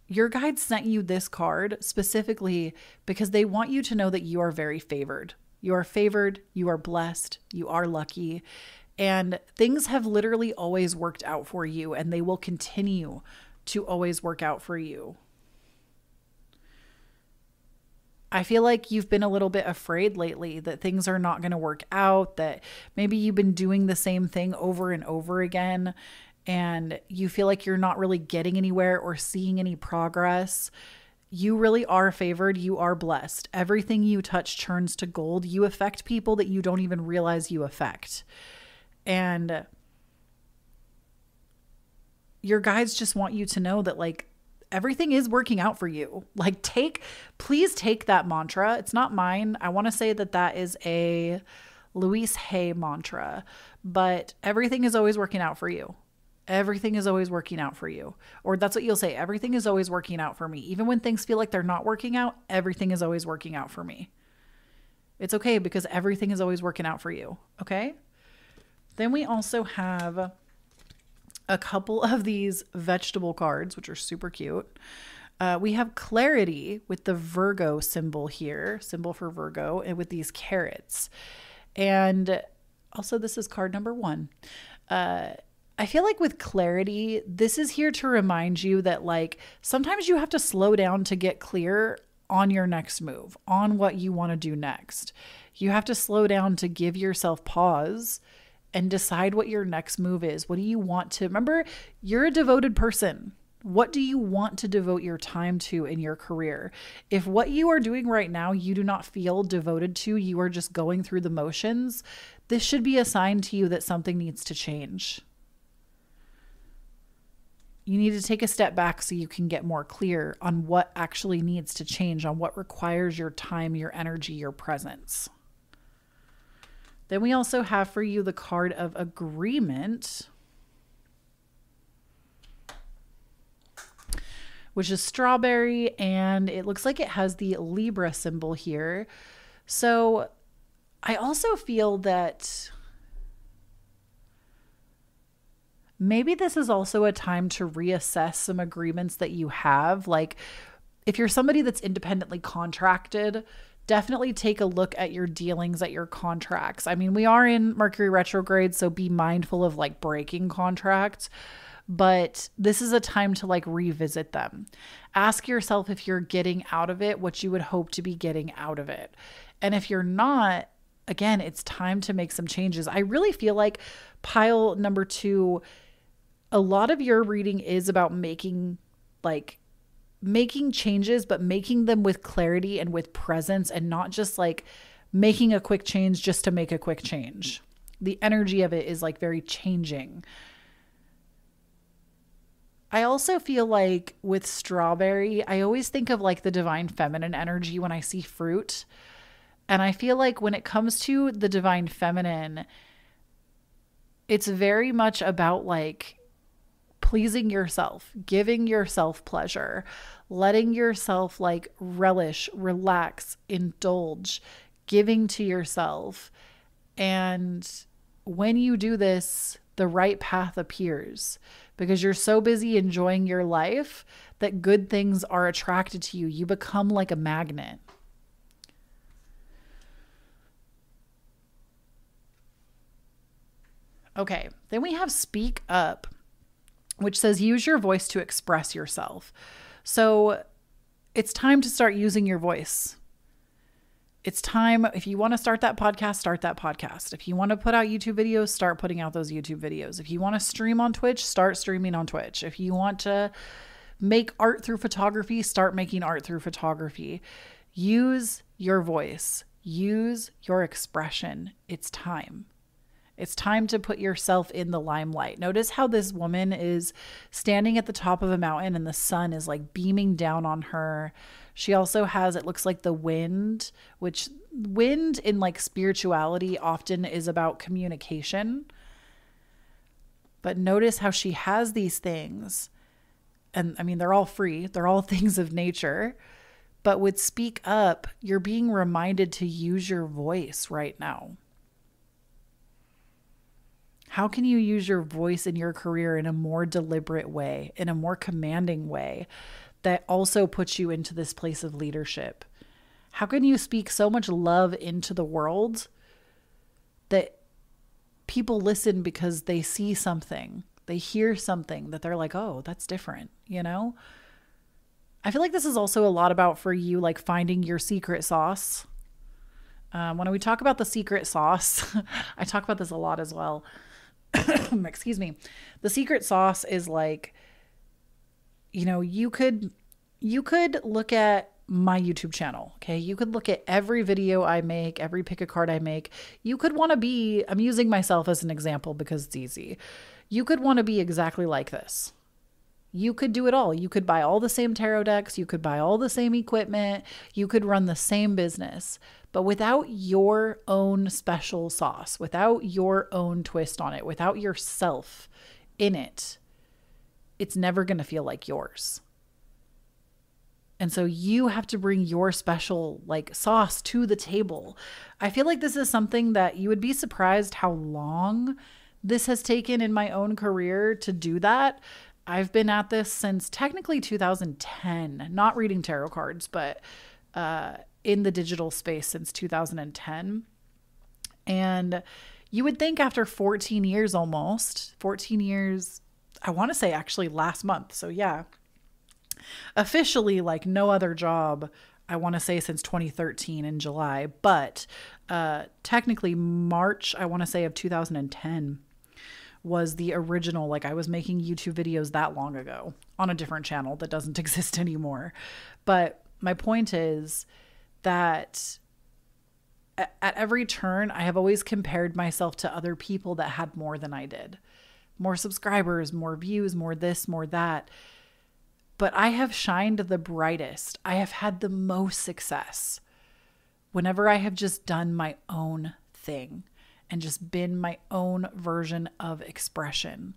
Speaker 1: Your guides sent you this card specifically because they want you to know that you are very favored. You are favored, you are blessed, you are lucky, and things have literally always worked out for you, and they will continue to always work out for you. I feel like you've been a little bit afraid lately that things are not going to work out, that maybe you've been doing the same thing over and over again, and you feel like you're not really getting anywhere or seeing any progress. You really are favored. You are blessed. Everything you touch turns to gold. You affect people that you don't even realize you affect. And your guides just want you to know that like, everything is working out for you. Like please take that mantra. It's not mine. I want to say that that is a Louise Hay mantra, but everything is always working out for you. Everything is always working out for you. Or that's what you'll say. Everything is always working out for me. Even when things feel like they're not working out, everything is always working out for me. It's okay because everything is always working out for you. Okay. Then we also have a couple of these vegetable cards, which are super cute. We have Clarity with the Virgo symbol here, symbol for Virgo, and with these carrots. And also this is card number 1. I feel like with Clarity, this is here to remind you that like sometimes you have to slow down to get clear on your next move, on what you want to do next. You have to slow down to give yourself pause and decide what your next move is. What do you want to, remember, you're a devoted person. What do you want to devote your time to in your career? If what you are doing right now, you do not feel devoted to, you are just going through the motions, this should be a sign to you that something needs to change. You need to take a step back so you can get more clear on what actually needs to change, on what requires your time, your energy, your presence. Then we also have for you the card of Agreement, which is strawberry, and it looks like it has the Libra symbol here. So I also feel that Maybe this is also a time to reassess some agreements that you have. Like if you're somebody that's independently contracted, definitely take a look at your dealings, at your contracts. I mean, we are in Mercury retrograde, so be mindful of like breaking contracts, but this is a time to like revisit them. Ask yourself if you're getting out of it what you would hope to be getting out of it. And if you're not, again, it's time to make some changes. I really feel like pile number 2, a lot of your reading is about making changes, but making them with clarity and with presence, and not just like making a quick change just to make a quick change. The energy of it is like very changing. I also feel like with strawberry, I always think of like the divine feminine energy when I see fruit. And I feel like when it comes to the divine feminine, it's very much about like pleasing yourself, giving yourself pleasure, letting yourself like relish, relax, indulge, giving to yourself. And when you do this, the right path appears because you're so busy enjoying your life that good things are attracted to you. You become like a magnet. Okay, then we have Speak Up, which says use your voice to express yourself. So it's time to start using your voice. It's time, if you want to start that podcast, start that podcast. If you want to put out YouTube videos, start putting out those YouTube videos. If you want to stream on Twitch, start streaming on Twitch. If you want to make art through photography, start making art through photography. Use your voice. Use your expression. It's time. It's time to put yourself in the limelight. Notice how this woman is standing at the top of a mountain and the sun is like beaming down on her. She also has, it looks like the wind, which wind in like spirituality often is about communication. But notice how she has these things. And I mean, they're all free. They're all things of nature. But with Speak Up, you're being reminded to use your voice right now. How can you use your voice in your career in a more deliberate way, in a more commanding way that also puts you into this place of leadership? How can you speak so much love into the world that people listen because they see something, they hear something that they're like, oh, that's different, you know? I feel like this is also a lot about for you, like finding your secret sauce. When we talk about the secret sauce, I talk about this a lot as well. Excuse me. The secret sauce is like, you know, you could look at my YouTube channel. Okay. You could look at every video I make, every pick a card I make. You could want to be, I'm using myself as an example because it's easy. You could want to be exactly like this. You could do it all. You could buy all the same tarot decks. You could buy all the same equipment. You could run the same business, but without your own special sauce, without your own twist on it, without yourself in it, it's never going to feel like yours. And so you have to bring your special like sauce to the table. I feel like this is something that you would be surprised how long this has taken in my own career to do that. I've been at this since technically 2010, not reading tarot cards, but in the digital space since 2010. And you would think after 14 years, almost 14 years, I want to say actually last month. So yeah, officially like no other job, I want to say since 2013 in July, but technically March, I want to say of 2010 was the original, like I was making YouTube videos that long ago on a different channel that doesn't exist anymore. But my point is that at every turn, I have always compared myself to other people that had more than I did. More subscribers, more views, more this, more that. But I have shined the brightest. I have had the most success whenever I have just done my own thing and just been my own version of expression.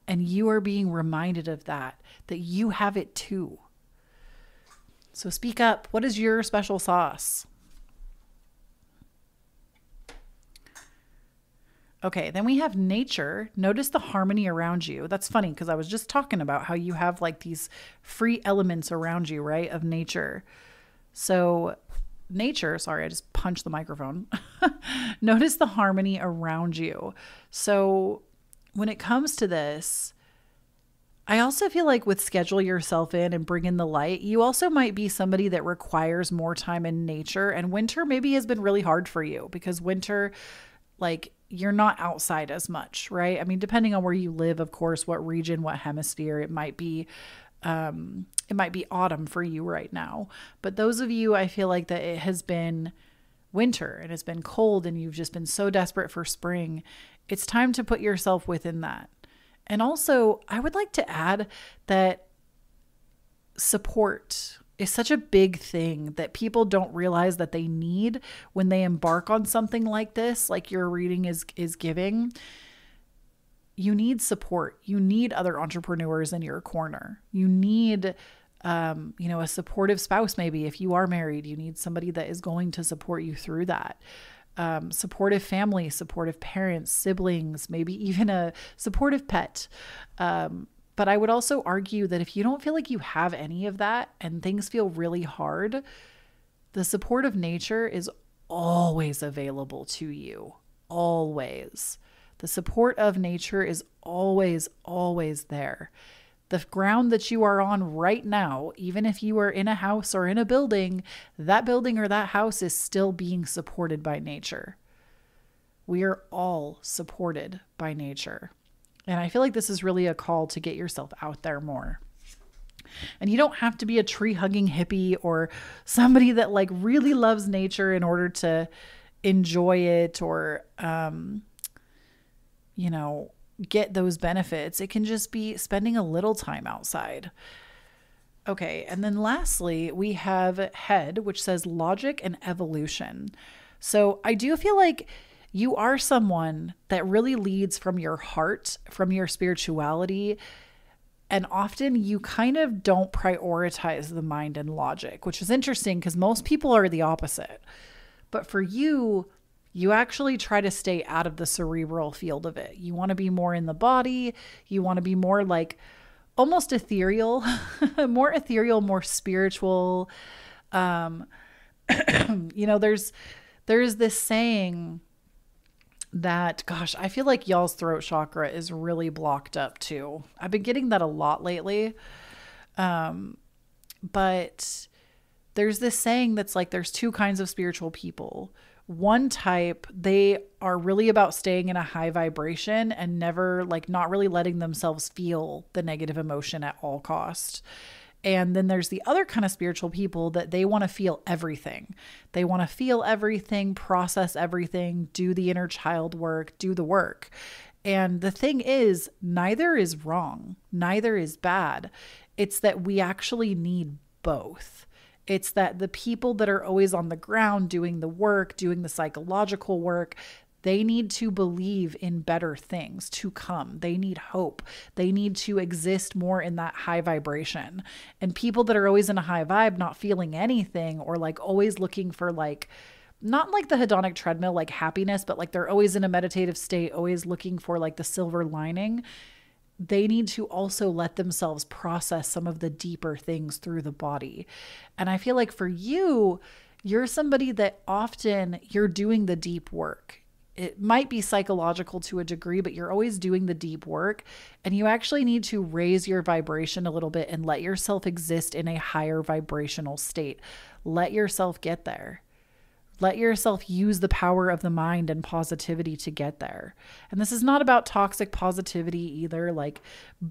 Speaker 1: And you are being reminded of that you have it too. So speak up. What is your special sauce? Okay, then we have nature. Notice the harmony around you. That's funny because I was just talking about how you have like these free elements around you, right, of nature. So nature, sorry, I just punched the microphone. Notice the harmony around you. So when it comes to this, I also feel like with schedule yourself in and bring in the light, you also might be somebody that requires more time in nature. And winter maybe has been really hard for you because winter, like, you're not outside as much, right? I mean, depending on where you live, of course, what region, what hemisphere, it might be autumn for you right now. But those of you, I feel like that it has been winter and it's been cold and you've just been so desperate for spring. It's time to put yourself within that. And also, I would like to add that support is such a big thing that people don't realize that they need when they embark on something like this, like your reading is giving. You need support. You need other entrepreneurs in your corner. You need, a supportive spouse. Maybe if you are married, you need somebody that is going to support you through that. Supportive family, supportive parents, siblings, maybe even a supportive pet. But I would also argue that if you don't feel like you have any of that and things feel really hard, the support of nature is always available to you. Always. The support of nature is always, always there. The ground that you are on right now, even if you are in a house or in a building, that building or that house is still being supported by nature. We are all supported by nature. And I feel like this is really a call to get yourself out there more. And you don't have to be a tree hugging hippie or somebody that like really loves nature in order to enjoy it or, get those benefits. It can just be spending a little time outside. Okay. And then lastly, we have head, which says logic and evolution. So I do feel like you are someone that really leads from your heart, from your spirituality. And often you kind of don't prioritize the mind and logic, which is interesting because most people are the opposite. But for you, you actually try to stay out of the cerebral field of it. You want to be more in the body. You want to be more like almost ethereal, more spiritual. There's this saying that, gosh, I feel like y'all's throat chakra is really blocked up too. I've been getting that a lot lately. But there's this saying that's like, there's two kinds of spiritual people. One type, they are really about staying in a high vibration and never not really letting themselves feel the negative emotion at all costs. And then there's the other kind of spiritual people that they want to feel everything. They want to feel everything, process everything, do the inner child work, do the work. And the thing is, neither is wrong. Neither is bad. It's that we actually need both. It's that the people that are always on the ground doing the work, doing the psychological work, they need to believe in better things to come. They need hope. They need to exist more in that high vibration. And people that are always in a high vibe, not feeling anything or always looking for not like the hedonic treadmill, happiness, but they're always in a meditative state, always looking for the silver lining. They need to also let themselves process some of the deeper things through the body. And I feel like for you, you're somebody that often you're doing the deep work. It might be psychological to a degree, but you're always doing the deep work, and you actually need to raise your vibration a little bit and let yourself exist in a higher vibrational state. Let yourself get there. Let yourself use the power of the mind and positivity to get there. And this is not about toxic positivity either, like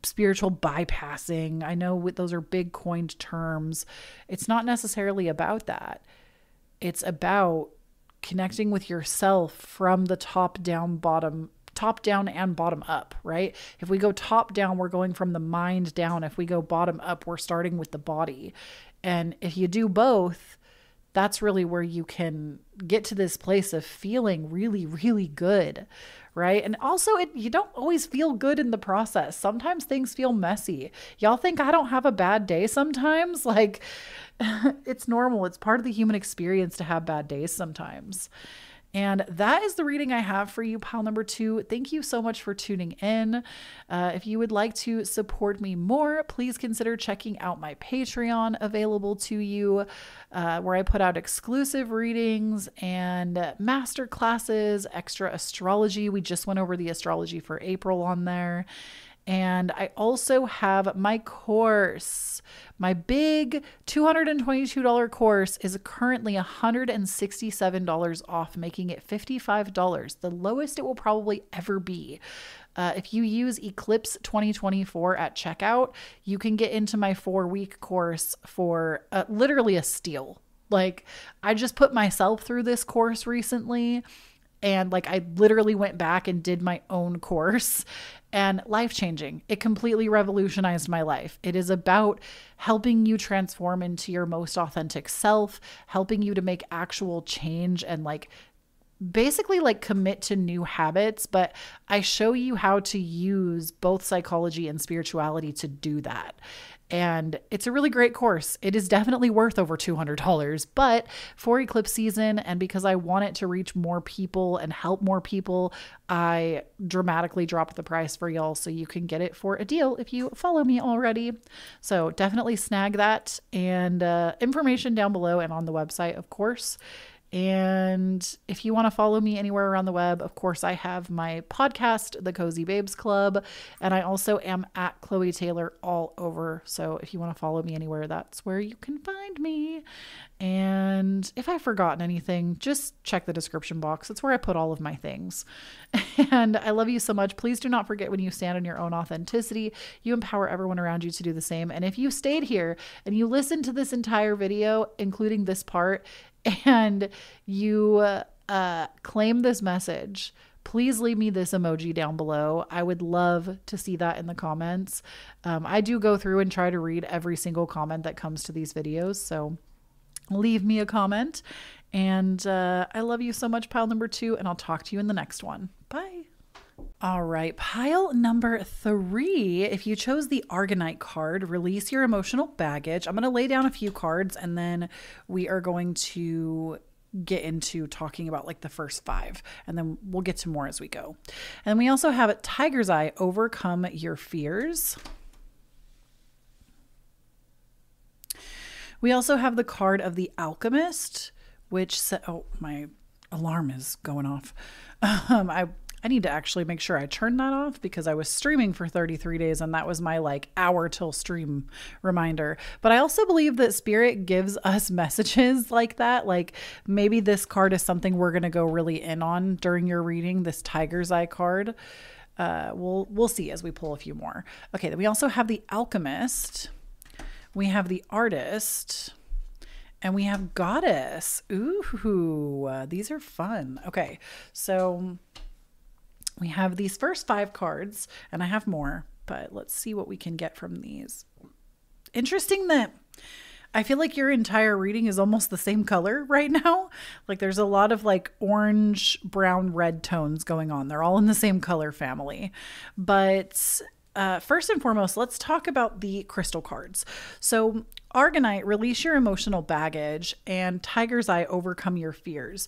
Speaker 1: spiritual bypassing. I know those are big coined terms. It's not necessarily about that. It's about connecting with yourself from the top down and bottom up, right? If we go top down, we're going from the mind down. If we go bottom up, we're starting with the body. And if you do both, that's really where you can get to this place of feeling really, really good, right? And also you don't always feel good in the process. Sometimes things feel messy. Y'all think I don't have a bad day sometimes? It's normal. It's part of the human experience to have bad days sometimes. And that is the reading I have for you, pile number 2. Thank you so much for tuning in. If you would like to support me more, please consider checking out my Patreon available to you, where I put out exclusive readings and master classes, extra astrology. We just went over the astrology for April on there. And I also have my course. My big $222 course is currently $167 off, making it $55, the lowest it will probably ever be. If you use Eclipse 2024 at checkout, you can get into my 4-week course for literally a steal. Like, I just put myself through this course recently, and like I literally went back and did my own course, and life-changing. It completely revolutionized my life. It is about helping you transform into your most authentic self, helping you to make actual change and like basically like commit to new habits. But I show you how to use both psychology and spirituality to do that. And it's a really great course. It is definitely worth over $200, but for eclipse season, and because I want it to reach more people and help more people, I dramatically dropped the price for y'all so you can get it for a deal if you follow me already. So definitely snag that, and information down below and on the website, of course. And if you want to follow me anywhere around the web, of course, I have my podcast, The Cozy Babes Club, and I also am at Kloee Taylor all over. So if you want to follow me anywhere, that's where you can find me. And if I've forgotten anything, just check the description box. It's where I put all of my things. And I love you so much. Please do not forget, when you stand in your own authenticity, you empower everyone around you to do the same. And if you stayed here and you listened to this entire video, including this part, and you claim this message, please leave me this emoji down below. I would love to see that in the comments. I do go through and try to read every single comment that comes to these videos, so leave me a comment. And I love you so much, pile number 2, and I'll talk to you in the next one. Bye. All right, pile number 3. If you chose the Archetype card, release your emotional baggage. I'm going to lay down a few cards, and then we are going to get into talking about like the first 5, and then we'll get to more as we go. And we also have Tiger's Eye, overcome your fears. We also have the card of the Alchemist, which oh, my alarm is going off. I need to actually make sure I turn that off, because I was streaming for 33 days and that was my like hour till stream reminder. But I also believe that Spirit gives us messages like that. Like maybe this card is something we're going to go really in on during your reading, this Tiger's Eye card. We'll see as we pull a few more. Okay, then we also have the Alchemist. We have the Artist. And we have Goddess. Ooh, these are fun. Okay, so we have these first 5 cards, and I have more, but let's see what we can get from these. Interesting that I feel like your entire reading is almost the same color right now. Like there's a lot of like orange, brown, red tones going on. They're all in the same color family. But first and foremost, let's talk about the crystal cards. So Archetype, release your emotional baggage, and Tiger's Eye, overcome your fears.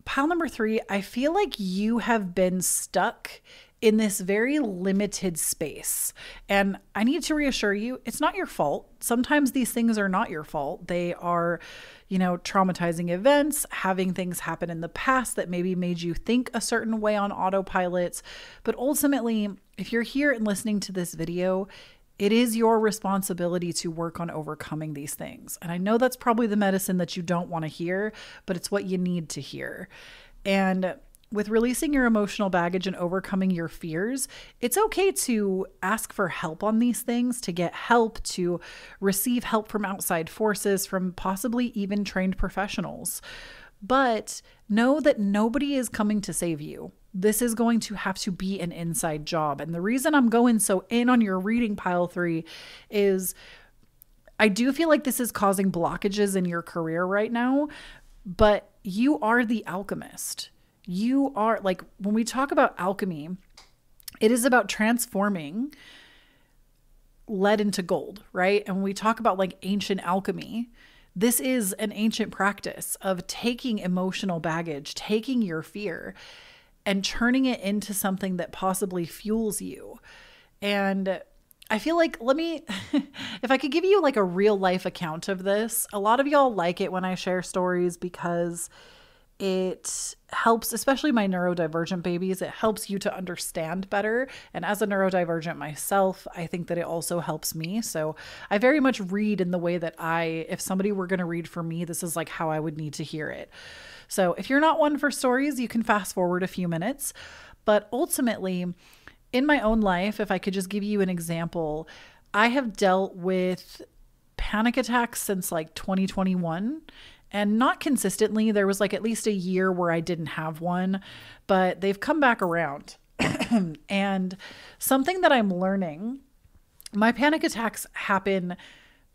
Speaker 1: Pile number 3, I feel like you have been stuck in this very limited space. And I need to reassure you, it's not your fault. Sometimes these things are not your fault. They are, you know, traumatizing events, having things happen in the past that maybe made you think a certain way on autopilots. But ultimately, if you're here and listening to this video, it is your responsibility to work on overcoming these things. And I know that's probably the medicine that you don't want to hear, but it's what you need to hear. And with releasing your emotional baggage and overcoming your fears, it's okay to ask for help on these things, to get help, to receive help from outside forces, from possibly even trained professionals. But know that nobody is coming to save you. This is going to have to be an inside job. And the reason I'm going so in on your reading, pile 3, is I do feel like this is causing blockages in your career right now, but you are the alchemist. You are, like, when we talk about alchemy, it is about transforming lead into gold, right? And when we talk about like ancient alchemy, This is an ancient practice of taking emotional baggage, taking your fear, and turning it into something that possibly fuels you. And I feel like, if I could give you like a real life account of this, a lot of y'all like it when I share stories because it helps, especially my neurodivergent babies, it helps you to understand better. And as a neurodivergent myself, I think that it also helps me. So I very much read in the way that if somebody were going to read for me, this is like how I would need to hear it. So if you're not one for stories, you can fast forward a few minutes. But ultimately, in my own life, if I could just give you an example, I have dealt with panic attacks since like 2021. And not consistently. There was like at least a year where I didn't have one, but they've come back around. And something that I'm learning, my panic attacks happen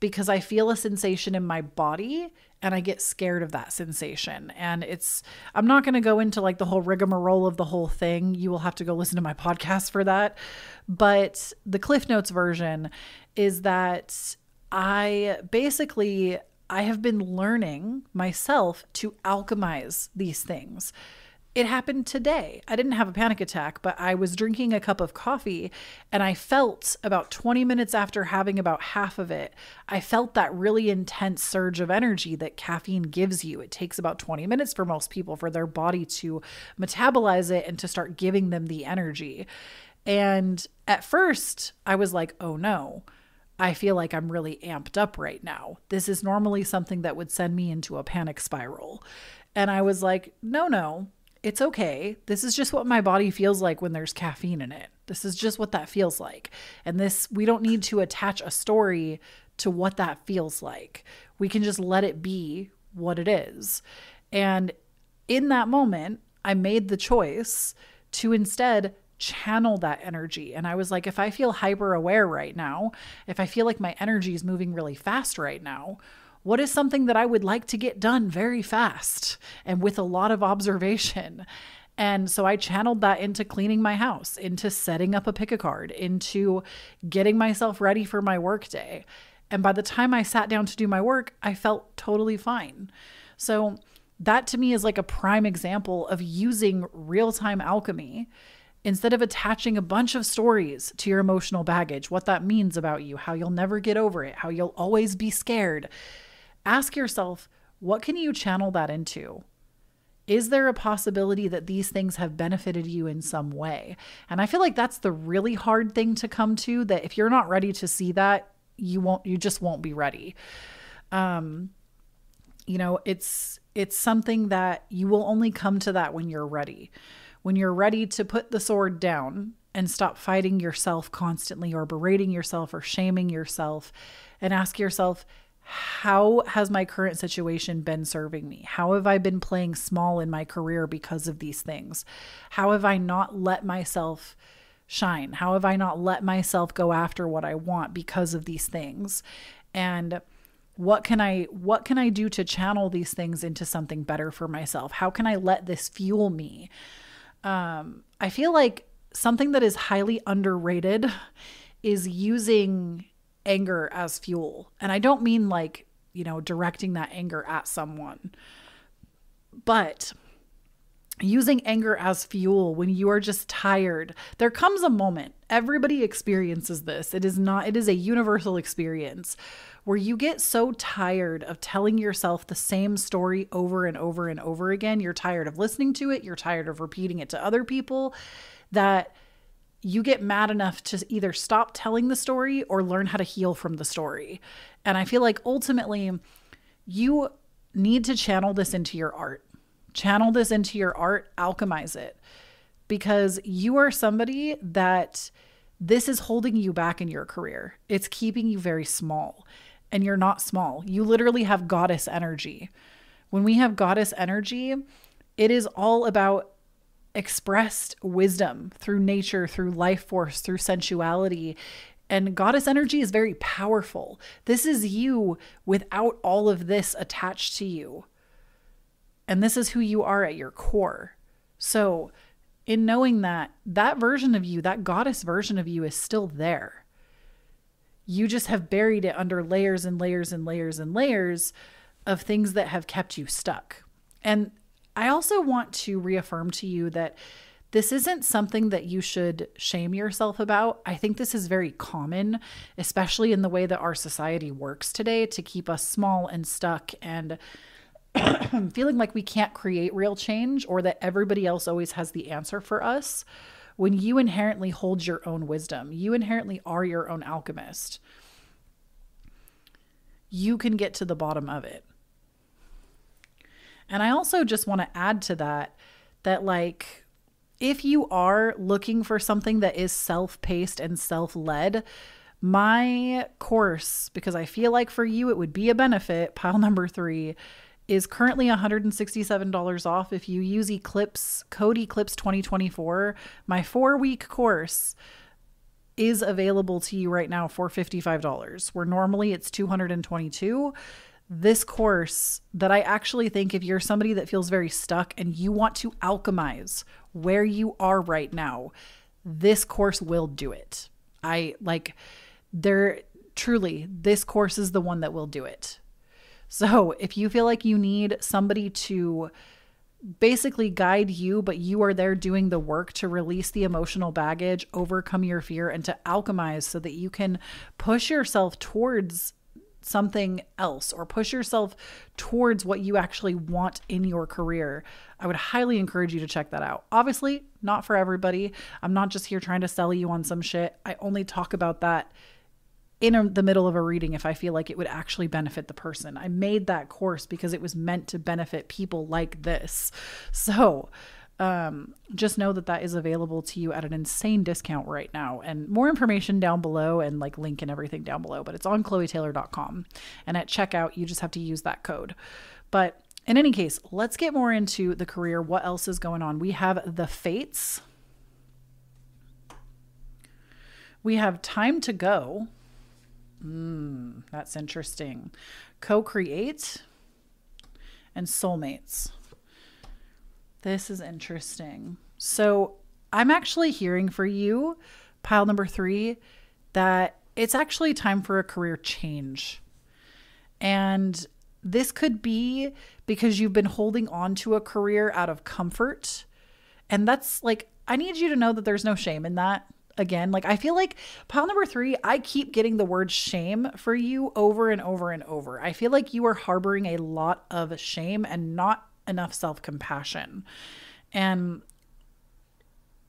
Speaker 1: because I feel a sensation in my body and I get scared of that sensation. And I'm not going to go into like the whole rigmarole of the whole thing. You will have to go listen to my podcast for that. But the Cliff Notes version is that I have been learning myself to alchemize these things. It happened today. I didn't have a panic attack, but I was drinking a cup of coffee and I felt about 20 minutes after having about half of it, I felt that really intense surge of energy that caffeine gives you. It takes about 20 minutes for most people for their body to metabolize it and to start giving them the energy. And at first I was like, oh no, I feel like I'm really amped up right now. This is normally something that would send me into a panic spiral. And I was like, no, it's okay. This is just what my body feels like when there's caffeine in it. This is just what that feels like. And we don't need to attach a story to what that feels like. We can just let it be what it is. And in that moment, I made the choice to instead channel that energy. And I was like, if I feel hyper aware right now, if I feel like my energy is moving really fast right now, what is something that I would like to get done very fast and with a lot of observation? And so I channeled that into cleaning my house, into setting up a pick-a-card, into getting myself ready for my work day. And by the time I sat down to do my work, I felt totally fine. So that to me is like a prime example of using real-time alchemy. Instead of attaching a bunch of stories to your emotional baggage, what that means about you, how you'll never get over it, how you'll always be scared, ask yourself, what can you channel that into? Is there a possibility that these things have benefited you in some way? And I feel like that's the really hard thing to come to, that if you're not ready to see that, you just won't be ready. It's something that you will only come to that when you're ready. When you're ready to put the sword down and stop fighting yourself constantly or berating yourself or shaming yourself, and ask yourself, how has my current situation been serving me? How have I been playing small in my career because of these things? How have I not let myself shine? How have I not let myself go after what I want because of these things? And what can I do to channel these things into something better for myself? How can I let this fuel me? I feel like something that is highly underrated is using anger as fuel. And I don't mean like, directing that anger at someone, but using anger as fuel when you are just tired. There comes a moment, everybody experiences this. It is a universal experience where you get so tired of telling yourself the same story over and over and over again. You're tired of listening to it. You're tired of repeating it to other people, that you get mad enough to either stop telling the story or learn how to heal from the story. And I feel like ultimately you need to channel this into your art. Channel this into your art, alchemize it, because you are somebody that this is holding you back in your career. It's keeping you very small, and you're not small. You literally have goddess energy. When we have goddess energy, it is all about expressed wisdom through nature, through life force, through sensuality. And goddess energy is very powerful. This is you without all of this attached to you. And this is who you are at your core. So in knowing that version of you, that goddess version of you is still there. You just have buried it under layers and layers and layers and layers of things that have kept you stuck. And I also want to reaffirm to you that this isn't something that you should shame yourself about. I think this is very common, especially in the way that our society works today, to keep us small and stuck and feeling like we can't create real change, or that everybody else always has the answer for us, when you inherently hold your own wisdom. You inherently are your own alchemist. You can get to the bottom of it. And I also just want to add to that, like, if you are looking for something that is self-paced and self-led, my course, because I feel like for you it would be a benefit, pile number 3, is currently $167 off. If you use code Eclipse 2024, my 4-week course is available to you right now for $55, where normally it's $222. This course that I actually think, if you're somebody that feels very stuck and you want to alchemize where you are right now, this course will do it. This course is the one that will do it. So if you feel like you need somebody to basically guide you, but you are there doing the work to release the emotional baggage, overcome your fear, and to alchemize so that you can push yourself towards something else, or push yourself towards what you actually want in your career, I would highly encourage you to check that out. Obviously, not for everybody. I'm not just here trying to sell you on some shit. I only talk about that in the middle of a reading if I feel like it would actually benefit the person. I made that course because it was meant to benefit people like this. So just know that that is available to you at an insane discount right now, and more information down below, and like link and everything down below, but it's on KhloeTaylor.com. And at checkout, you just have to use that code. But in any case, let's get more into the career. What else is going on? We have the Fates. We have Time to Go. That's interesting. Co-create and soulmates. This is interesting. So I'm actually hearing for you, pile number 3, that it's actually time for a career change. And this could be because you've been holding on to a career out of comfort. And that's like, I need you to know that there's no shame in that. Again, like, I feel like pile number 3, I keep getting the word shame for you over and over and over. I feel like you are harboring a lot of shame and not enough self-compassion. And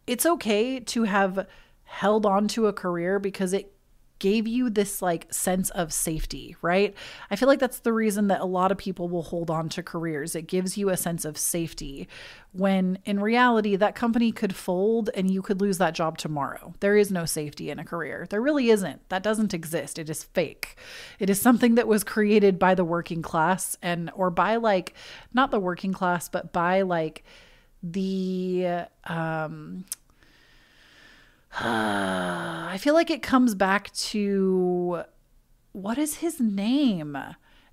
Speaker 1: it's okay to have held on to a career because it gave you this like sense of safety, right? I feel like that's the reason that a lot of people will hold on to careers. It gives you a sense of safety, when in reality that company could fold and you could lose that job tomorrow. There is no safety in a career. There really isn't. That doesn't exist. It is fake. It is something that was created by the working class, or by like, not the working class, but by like the, I feel like it comes back to, what is his name?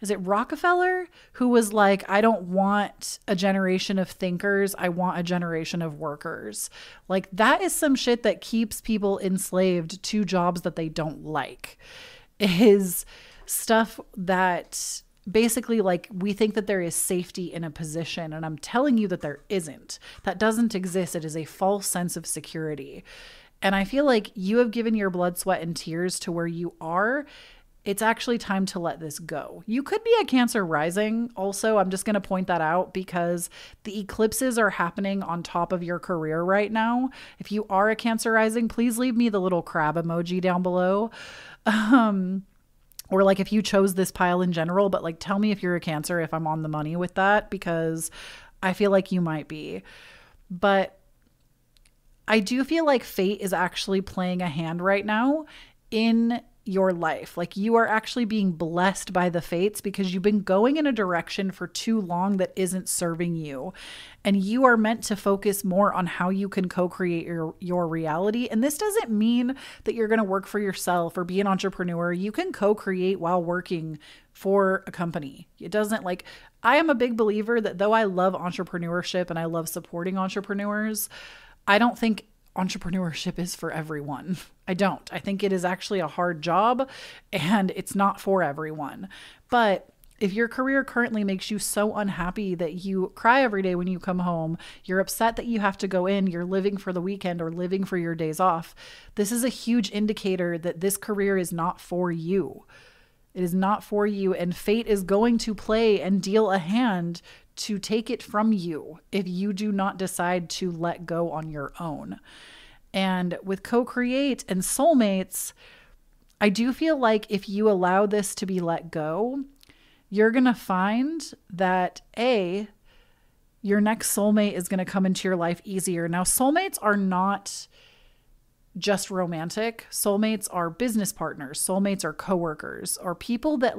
Speaker 1: Is it Rockefeller? Who was like, I don't want a generation of thinkers. I want a generation of workers. Like, that is some shit that keeps people enslaved to jobs that they don't like. Is stuff that basically, like, we think that there is safety in a position, and I'm telling you that there isn't. That doesn't exist. It is a false sense of security. And I feel like you have given your blood, sweat, and tears to where you are. It's actually time to let this go. You could be a Cancer rising. Also, I'm just going to point that out because the eclipses are happening on top of your career right now. If you are a Cancer rising, please leave me the little crab emoji down below. Or like if you chose this pile in general, but like tell me if you're a Cancer, if I'm on the money with that, because I feel like you might be. But I do feel like fate is actually playing a hand right now in your life. Like, you are actually being blessed by the fates because you've been going in a direction for too long that isn't serving you. And you are meant to focus more on how you can co-create your reality. And this doesn't mean that you're going to work for yourself or be an entrepreneur. You can co-create while working for a company. It doesn't, like, I am a big believer that though I love entrepreneurship and I love supporting entrepreneurs, I don't think entrepreneurship is for everyone. I don't. I think it is actually a hard job and it's not for everyone. But If your career currently makes you so unhappy that you cry every day when you come home, you're upset that you have to go in, you're living for the weekend or living for your days off, this is a huge indicator that this career is not for you. It is not for you, and fate is going to play and deal a hand to take it from you if you do not decide to let go on your own. And with co-create and soulmates, I do feel like if you allow this to be let go, you're going to find that your next soulmate is going to come into your life easier. Now, soulmates are not just romantic. Soulmates are business partners. Soulmates are coworkers or people that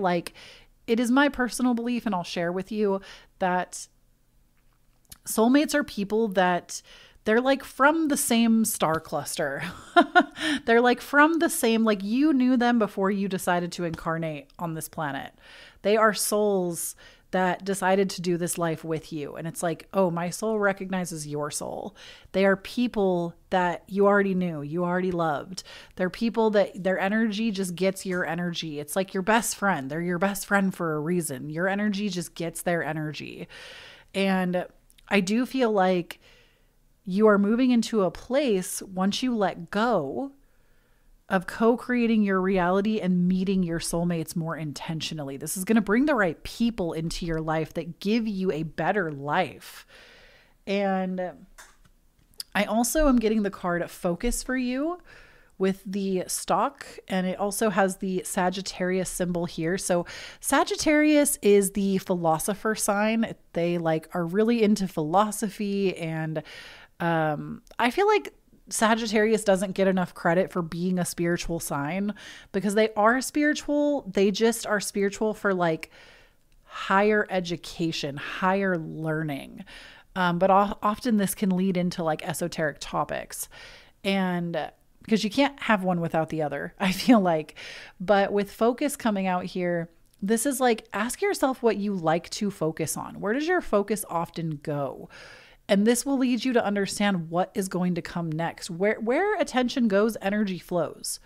Speaker 1: it is my personal belief, and I'll share with you that soulmates are people that they're from the same star cluster. They're from the same, you knew them before you decided to incarnate on this planet. They are souls that decided to do this life with you. And it's oh, my soul recognizes your soul. They are people that you already knew, you already loved. They're people that their energy just gets your energy. It's like your best friend. They're your best friend for a reason. Your energy just gets their energy. And I do feel like you are moving into a place, once you let go, of co-creating your reality and meeting your soulmates more intentionally. This is going to bring the right people into your life that give you a better life. And I also am getting the card Focus for you with the stock, and it also has the Sagittarius symbol here. So Sagittarius is the philosopher sign. They are really into philosophy, and I feel like Sagittarius doesn't get enough credit for being a spiritual sign, because they are spiritual. They just are spiritual for higher education, higher learning. But often this can lead into esoteric topics, and because you can't have one without the other, I feel like. But with focus coming out here, this is ask yourself what you like to focus on. Where does your focus often go? And this will lead you to understand what is going to come next. Where attention goes, energy flows.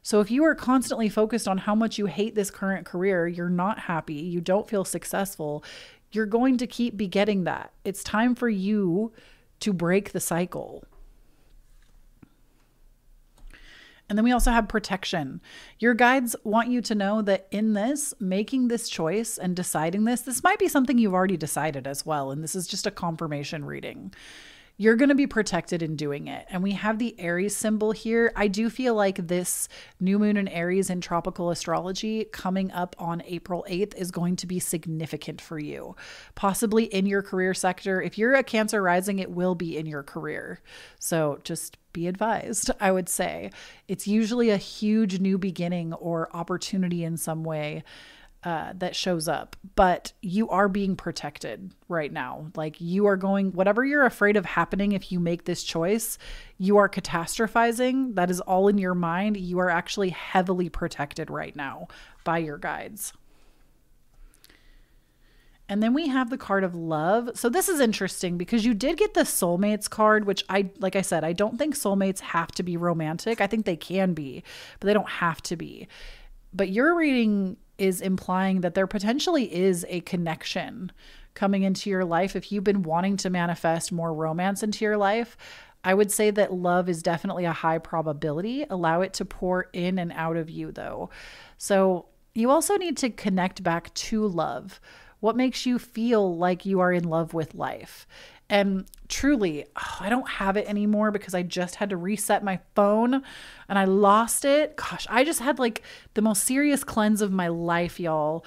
Speaker 1: So if you are constantly focused on how much you hate this current career, you're not happy, you don't feel successful, you're going to keep begetting that. It's time for you to break the cycle. And then we also have protection. Your guides want you to know that in this, making this choice and deciding this might be something you've already decided as well. And this is just a confirmation reading. You're going to be protected in doing it. And we have the Aries symbol here. I do feel like this new moon in Aries in tropical astrology coming up on April 8th is going to be significant for you, possibly in your career sector. If you're a Cancer rising, it will be in your career. So just be advised, I would say. It's usually a huge new beginning or opportunity in some way that shows up, but you are being protected right now. You are going, whatever you're afraid of happening if you make this choice, you are catastrophizing. That is all in your mind. You are actually heavily protected right now by your guides. And then we have the card of love. So this is interesting because you did get the soulmates card, which like I said, I don't think soulmates have to be romantic. I think they can be, but they don't have to be. But your reading is implying that there potentially is a connection coming into your life. If you've been wanting to manifest more romance into your life, I would say that love is definitely a high probability. Allow it to pour in and out of you though. So you also need to connect back to love. What makes you feel like you are in love with life? And truly, I don't have it anymore because I just had to reset my phone and I lost it. Gosh, I just had the most serious cleanse of my life, y'all.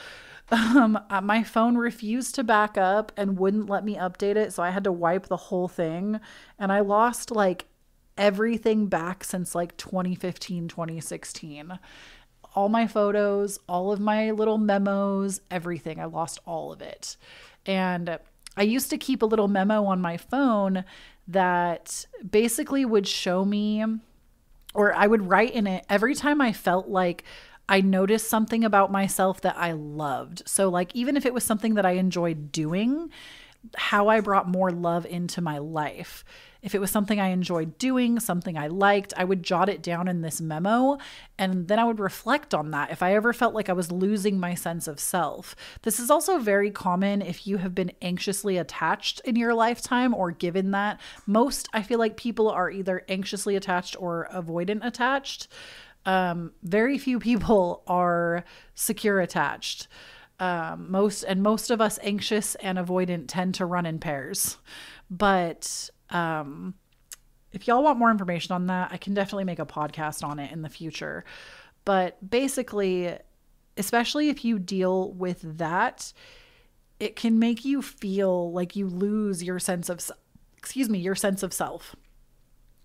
Speaker 1: My phone refused to back up and wouldn't let me update it. So I had to wipe the whole thing. And I lost everything back since 2015, 2016. All my photos, all of my little memos, everything. I lost all of it. And I used to keep a little memo on my phone that basically would show me, or I would write in it every time I felt like I noticed something about myself that I loved. So even if it was something that I enjoyed doing, how I brought more love into my life. If it was something I enjoyed doing, something I liked, I would jot it down in this memo, and then I would reflect on that if I ever felt like I was losing my sense of self. This is also very common if you have been anxiously attached in your lifetime or given that. Most, I feel like people are either anxiously attached or avoidant attached. Very few people are secure attached. Most of us anxious and avoidant tend to run in pairs. But if y'all want more information on that, I can definitely make a podcast on it in the future. But basically, especially if you deal with that, it can make you feel like you lose your sense of, your sense of self.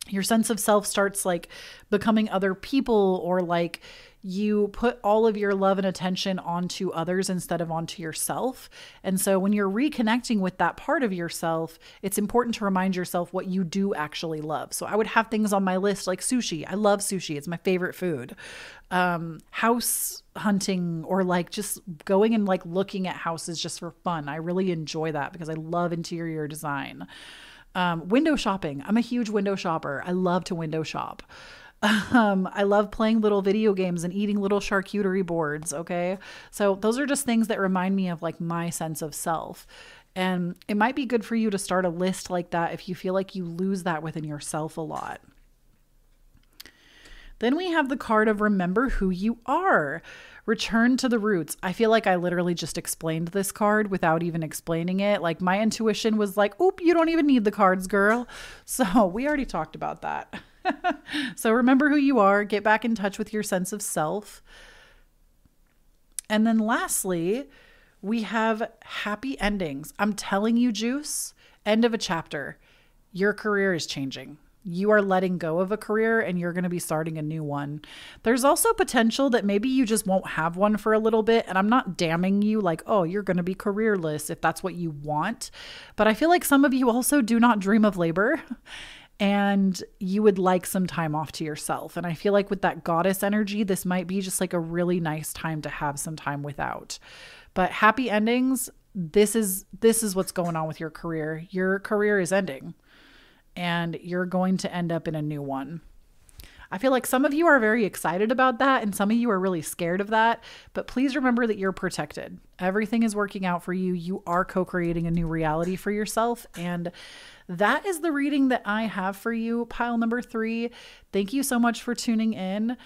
Speaker 1: Your sense of self starts like becoming other people, or like you put all of your love and attention onto others instead of onto yourself. And so when you're reconnecting with that part of yourself, it's important to remind yourself what you do actually love. So I would have things on my list like sushi. I love sushi. It's my favorite food. House hunting, or like just going and like looking at houses just for fun. I really enjoy that because I love interior design. Window shopping. I'm a huge window shopper. I love to window shop. I love playing little video games and eating little charcuterie boards. Okay. So those are just things that remind me of like my sense of self. And it might be good for you to start a list like that if you feel like you lose that within yourself a lot. Then we have the card of remember who you are. Return to the roots. I feel like I literally just explained this card without even explaining it. Like my intuition was like, oop, you don't even need the cards, girl. So we already talked about that. So remember who you are. Get back in touch with your sense of self. And then lastly, we have happy endings. I'm telling you, Juice, end of a chapter. Your career is changing. You are letting go of a career and you're going to be starting a new one. There's also potential that maybe you just won't have one for a little bit. And I'm not damning you like, oh, you're going to be careerless if that's what you want. But I feel like some of you also do not dream of labor and you would like some time off to yourself. And I feel like with that goddess energy, this might be just like a really nice time to have some time without. But happy endings, this is what's going on with your career. Your career is ending. And you're going to end up in a new one. I feel like some of you are very excited about that and some of you are really scared of that, but please remember that you're protected. Everything is working out for you. You are co-creating a new reality for yourself. And that is the reading that I have for you, pile number 3. Thank you so much for tuning in.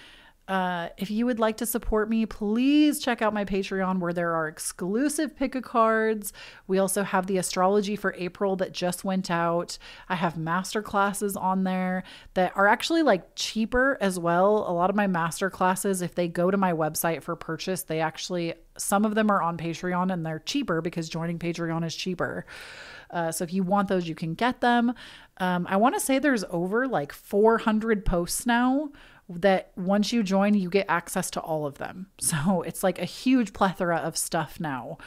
Speaker 1: If you would like to support me, please check out my Patreon where there are exclusive pick-a-cards. We also have the astrology for April that just went out. I have master classes on there that are actually like cheaper as well. A lot of my master classes, if they go to my website for purchase, some of them are on Patreon and they're cheaper because joining Patreon is cheaper. So if you want those, you can get them. I want to say there's over like 400 posts now that once you join, you get access to all of them. So it's like a huge plethora of stuff now.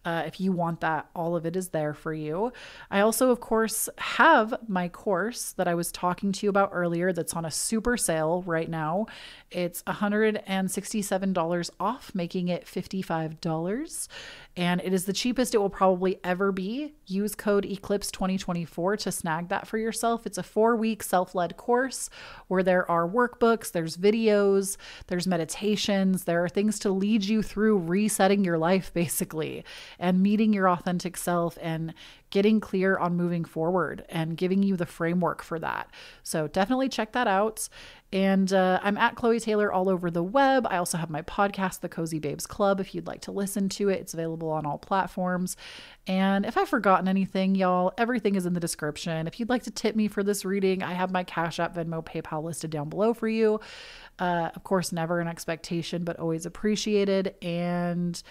Speaker 1: If you want that, all of it is there for you. I also, of course, have my course that I was talking to you about earlier that's on a super sale right now. It's $167 off, making it $55. And it is the cheapest it will probably ever be. Use code ECLIPSE2024 to snag that for yourself. It's a 4-week self-led course where there are workbooks, there's videos, there's meditations, there are things to lead you through resetting your life basically, and meeting your authentic self and getting clear on moving forward and giving you the framework for that. So definitely check that out. And I'm at Kloee Taylor all over the web. I also have my podcast, The Cozy Babes Club. If you'd like to listen to it, it's available on all platforms. And if I've forgotten anything, y'all, everything is in the description. If you'd like to tip me for this reading, I have my Cashapp, Venmo, PayPal listed down below for you. Of course, never an expectation, but always appreciated. And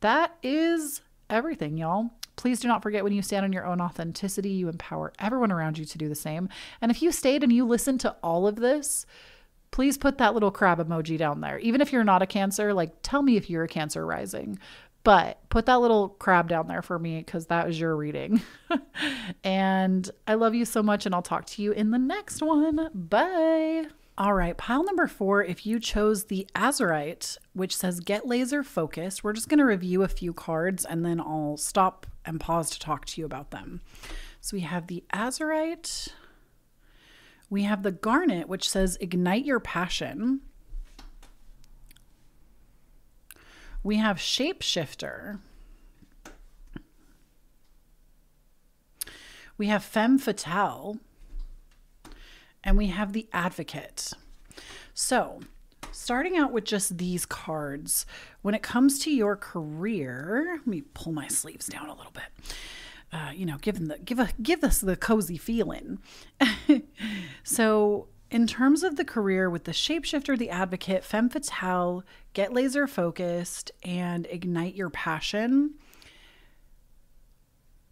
Speaker 1: that is everything, y'all. Please do not forget, when you stand on your own authenticity, you empower everyone around you to do the same. And if you stayed and you listened to all of this, please put that little crab emoji down there. Even if you're not a Cancer, like tell me if you're a Cancer rising, but put that little crab down there for me because that was your reading. And I love you so much, and I'll talk to you in the next one. Bye. All right, pile number 4, if you chose the Azurite, which says get laser focused, we're just going to review a few cards and then I'll stop and pause to talk to you about them. So we have the azurite. We have the garnet, which says ignite your passion. We have shapeshifter. We have femme fatale. And we have the advocate. So starting out with just these cards, when it comes to your career, let me pull my sleeves down a little bit. Give us the cozy feeling. So in terms of the career with the shapeshifter, the advocate, femme fatale, get laser focused, and ignite your passion,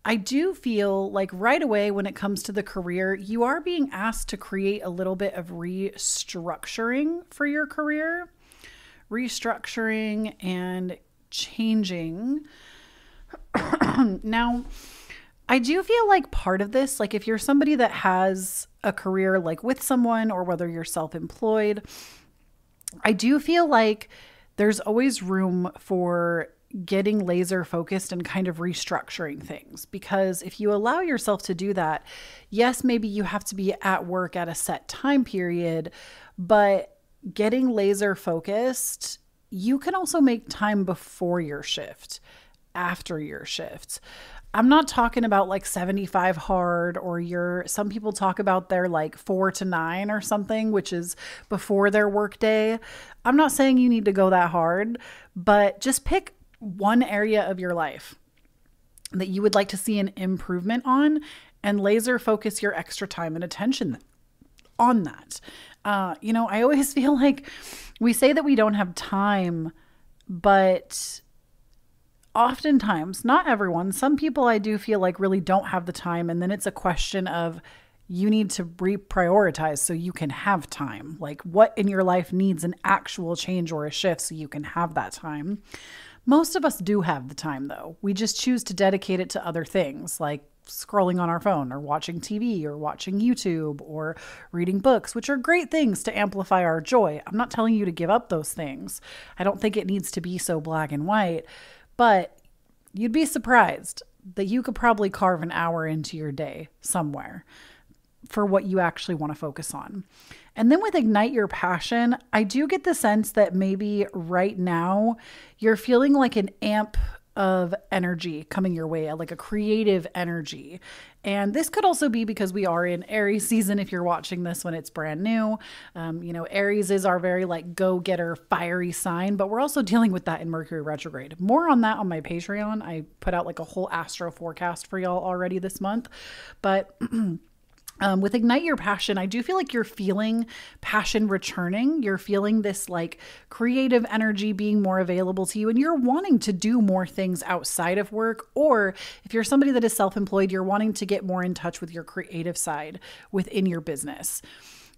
Speaker 1: I do feel like right away when it comes to the career, you are being asked to create a little bit of restructuring for your career, restructuring and changing. Now, I do feel like part of this, like if you're somebody that has a career like with someone or whether you're self-employed, I do feel like there's always room for getting laser focused and kind of restructuring things. Because if you allow yourself to do that, yes, maybe you have to be at work at a set time period, but getting laser focused, you can also make time before your shift, after your shift. I'm not talking about like 75 hard or some people talk about their like 4 to 9 or something, which is before their work day. I'm not saying you need to go that hard, but just pick one area of your life that you would like to see an improvement on and laser focus your extra time and attention on that. I always feel like we say that we don't have time, but oftentimes, not everyone, some people I do feel like really don't have the time. And then it's a question of you need to reprioritize so you can have time. Like what in your life needs an actual change or a shift so you can have that time. Most of us do have the time though. We just choose to dedicate it to other things like scrolling on our phone or watching TV or watching YouTube or reading books, which are great things to amplify our joy. I'm not telling you to give up those things. I don't think it needs to be so black and white, but you'd be surprised that you could probably carve an hour into your day somewhere for what you actually want to focus on. And then with ignite your passion, I do get the sense that maybe right now you're feeling like an amp of energy coming your way, like a creative energy. And this could also be because we are in Aries season if you're watching this when it's brand new. Aries is our very like go-getter fiery sign, but we're also dealing with that in Mercury retrograde. More on that on my Patreon. I put out like a whole astro forecast for y'all already this month. But with ignite your passion, I do feel like you're feeling passion returning. You're feeling this like creative energy being more available to you, and you're wanting to do more things outside of work. Or if you're somebody that is self-employed, you're wanting to get more in touch with your creative side within your business.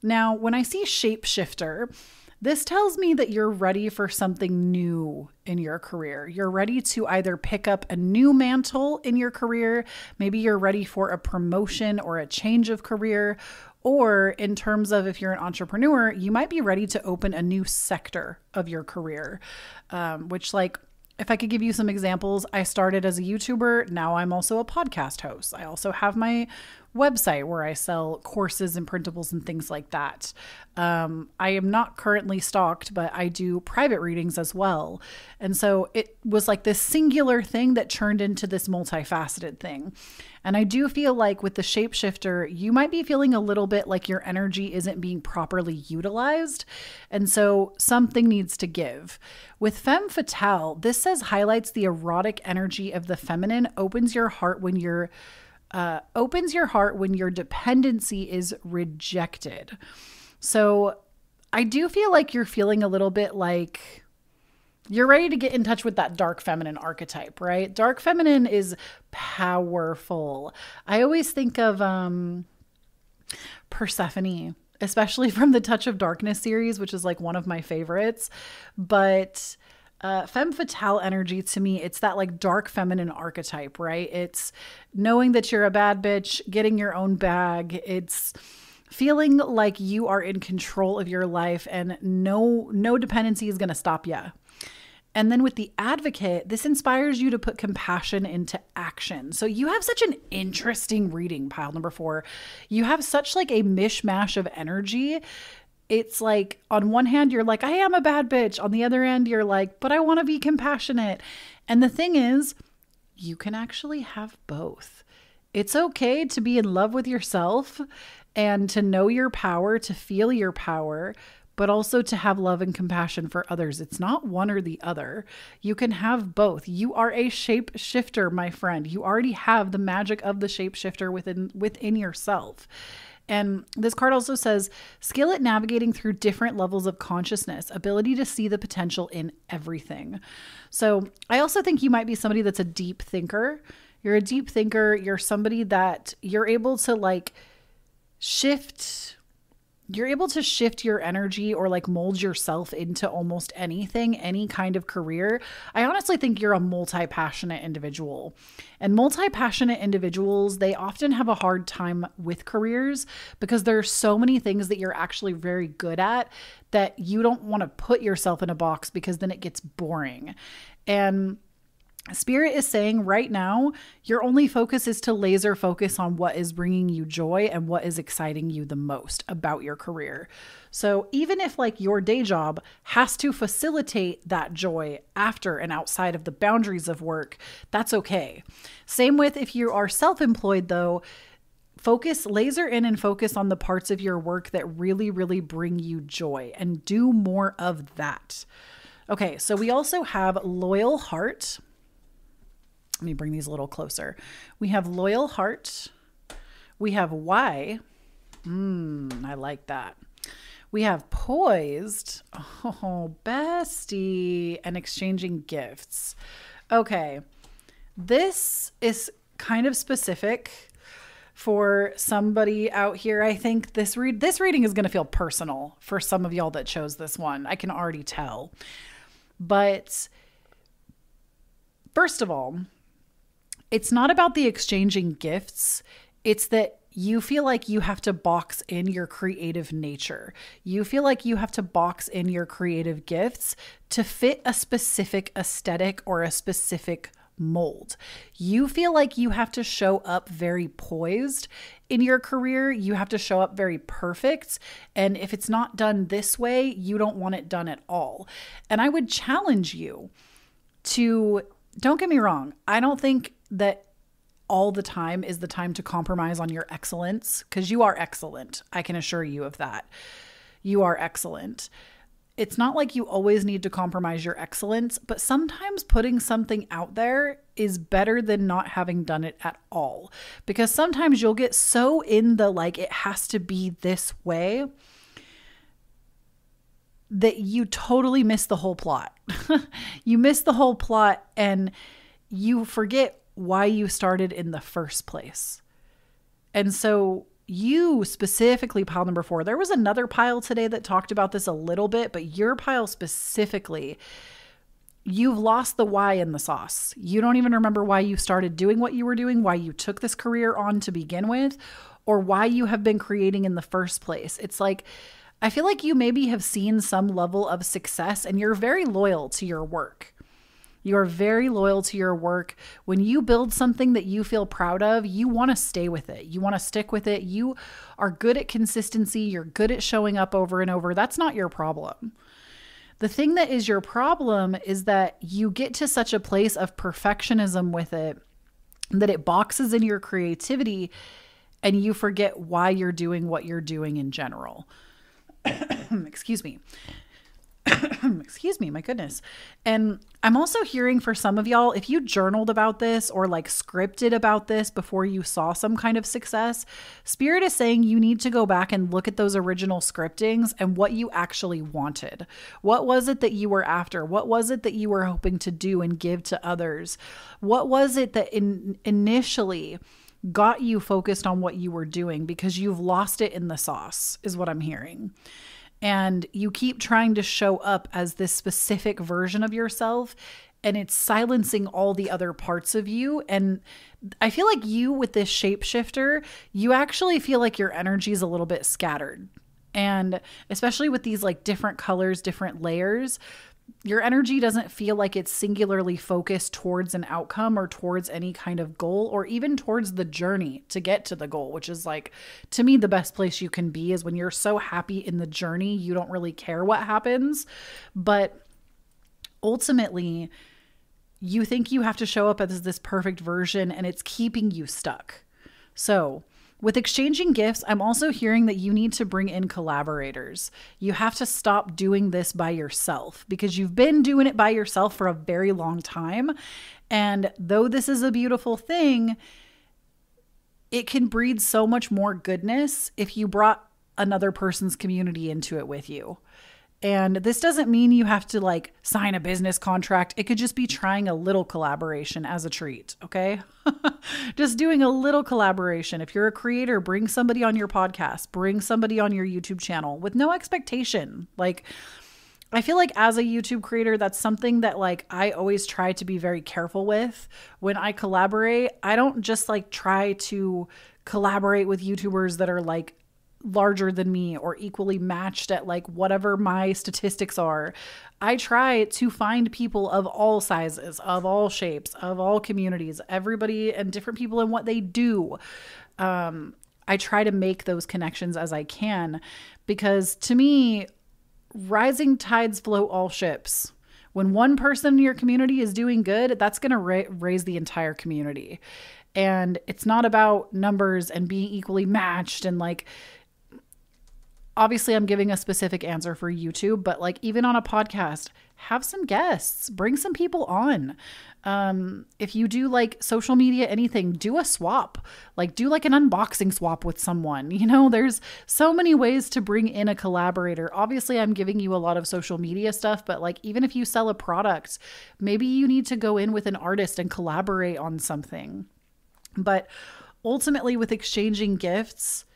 Speaker 1: Now, when I see shapeshifter, this tells me that you're ready for something new in your career. You're ready to either pick up a new mantle in your career. Maybe you're ready for a promotion or a change of career. Or in terms of if you're an entrepreneur, you might be ready to open a new sector of your career, which like, if I could give you some examples, I started as a YouTuber. Now I'm also a podcast host. I also have my website where I sell courses and printables and things like that. I am not currently stocked, but I do private readings as well. And so it was like this singular thing that turned into this multifaceted thing. And I do feel like with the shapeshifter, you might be feeling a little bit like your energy isn't being properly utilized. And so something needs to give. With femme fatale, this says highlights the erotic energy of the feminine, opens your heart when your dependency is rejected. So I do feel like you're feeling a little bit like you're ready to get in touch with that dark feminine archetype, right? Dark feminine is powerful. I always think of Persephone, especially from the Touch of Darkness series, which is like one of my favorites. But femme fatale energy to me, it's that like dark feminine archetype, right? It's knowing that you're a bad bitch, getting your own bag. It's feeling like you are in control of your life and no dependency is going to stop you. And then with the Advocate, this inspires you to put compassion into action. So you have such an interesting reading, pile number 4. You have such like a mishmash of energy. It's like on one hand, you're like, I am a bad bitch. On the other end, you're like, but I want to be compassionate. And the thing is, you can actually have both. It's okay to be in love with yourself and to know your power, to feel your power, but also to have love and compassion for others. It's not one or the other. You can have both. You are a shapeshifter, my friend. You already have the magic of the shapeshifter within yourself. And this card also says, skill at navigating through different levels of consciousness, ability to see the potential in everything. So I also think you might be somebody that's a deep thinker. You're a deep thinker. You're somebody that you're able to like shift. You're able to shift your energy or like mold yourself into almost anything, any kind of career. I honestly think you're a multi-passionate individual. And multi-passionate individuals, they often have a hard time with careers because there's so many things that you're actually very good at that you don't want to put yourself in a box because then it gets boring. And Spirit is saying right now, your only focus is to laser focus on what is bringing you joy and what is exciting you the most about your career. So even if like your day job has to facilitate that joy after and outside of the boundaries of work, that's okay. Same with if you are self-employed though, laser in and focus on the parts of your work that really, really bring you joy and do more of that. Okay, so we also have Loyal Heart. Let me bring these a little closer. We have Loyal Heart. We have Why. I like that. We have Poised. Oh, bestie. And Exchanging Gifts. Okay. This is kind of specific for somebody out here. I think this reading is going to feel personal for some of y'all that chose this one. I can already tell. But first of all, it's not about the exchanging gifts. It's that you feel like you have to box in your creative nature. You feel like you have to box in your creative gifts to fit a specific aesthetic or a specific mold. You feel like you have to show up very poised in your career. You have to show up very perfect. And if it's not done this way, you don't want it done at all. And I would challenge you to, don't get me wrong, I don't think that all the time is the time to compromise on your excellence, because you are excellent. I can assure you of that. You are excellent. It's not like you always need to compromise your excellence, but sometimes putting something out there is better than not having done it at all. Because sometimes you'll get so in the like, it has to be this way, that you totally miss the whole plot. You miss the whole plot and you forget why you started in the first place. And so you specifically, pile number 4, there was another pile today that talked about this a little bit, but your pile specifically, you've lost the why in the sauce. You don't even remember why you started doing what you were doing, why you took this career on to begin with, or why you have been creating in the first place. It's like, I feel like you maybe have seen some level of success and you're very loyal to your work. You're very loyal to your work. When you build something that you feel proud of, you want to stay with it. You want to stick with it. You are good at consistency. You're good at showing up over and over. That's not your problem. The thing that is your problem is that you get to such a place of perfectionism with it that it boxes in your creativity and you forget why you're doing what you're doing in general. Excuse me. Excuse me, my goodness. And I'm also hearing for some of y'all, if you journaled about this or like scripted about this before you saw some kind of success, Spirit is saying you need to go back and look at those original scriptings and what you actually wanted. What was it that you were after? What was it that you were hoping to do and give to others? What was it that initially got you focused on what you were doing? Because you've lost it in the sauce, is what I'm hearing. And you keep trying to show up as this specific version of yourself, and it's silencing all the other parts of you. And I feel like you, with this shapeshifter, you actually feel like your energy is a little bit scattered. And especially with these like different colors, different layers, Your energy doesn't feel like it's singularly focused towards an outcome or towards any kind of goal, or even towards the journey to get to the goal, which is like, to me, the best place you can be is when you're so happy in the journey, you don't really care what happens. But ultimately, you think you have to show up as this perfect version, and it's keeping you stuck. So with exchanging gifts, I'm also hearing that you need to bring in collaborators. You have to stop doing this by yourself, because you've been doing it by yourself for a very long time. And though this is a beautiful thing, it can breed so much more goodness if you brought another person's community into it with you. And this doesn't mean you have to like sign a business contract. It could just be trying a little collaboration as a treat, okay? Just doing a little collaboration. If you're a creator, bring somebody on your podcast, bring somebody on your YouTube channel with no expectation. Like, I feel like as a YouTube creator, that's something that like I always try to be very careful with. When I collaborate, I don't just like try to collaborate with YouTubers that are like larger than me or equally matched at like whatever my statistics are. I try to find people of all sizes, of all shapes, of all communities, everybody and different people and what they do. I try to make those connections as I can, because to me, rising tides float all ships. When one person in your community is doing good, that's going to raise the entire community. And it's not about numbers and being equally matched and like, obviously I'm giving a specific answer for YouTube, but like even on a podcast, have some guests, bring some people on. If you do like social media, anything, do a swap, like do like an unboxing swap with someone. You know, there's so many ways to bring in a collaborator. Obviously I'm giving you a lot of social media stuff, but like even if you sell a product, maybe you need to go in with an artist and collaborate on something. But ultimately with exchanging gifts,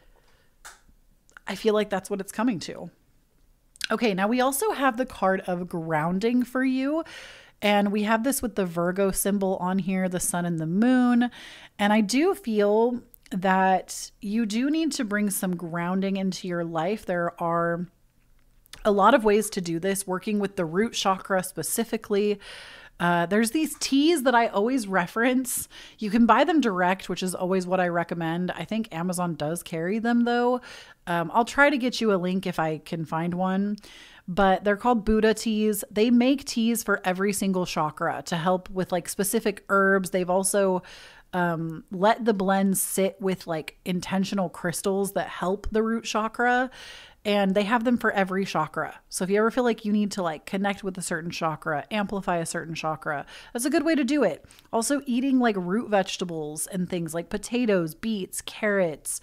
Speaker 1: I feel like that's what it's coming to. Okay, now we also have the card of grounding for you. And we have this with the Virgo symbol on here, the sun and the moon. And I do feel that you do need to bring some grounding into your life. There are a lot of ways to do this, working with the root chakra specifically. There's these teas that I always reference. You can buy them direct, which is always what I recommend. I think Amazon does carry them though. I'll try to get you a link if I can find one, but they're called Buddha teas. They make teas for every single chakra to help with like specific herbs. They've also let the blends sit with like intentional crystals that help the root chakra. And they have them for every chakra. So if you ever feel like you need to like connect with a certain chakra, amplify a certain chakra, that's a good way to do it. Also eating like root vegetables and things like potatoes, beets, carrots,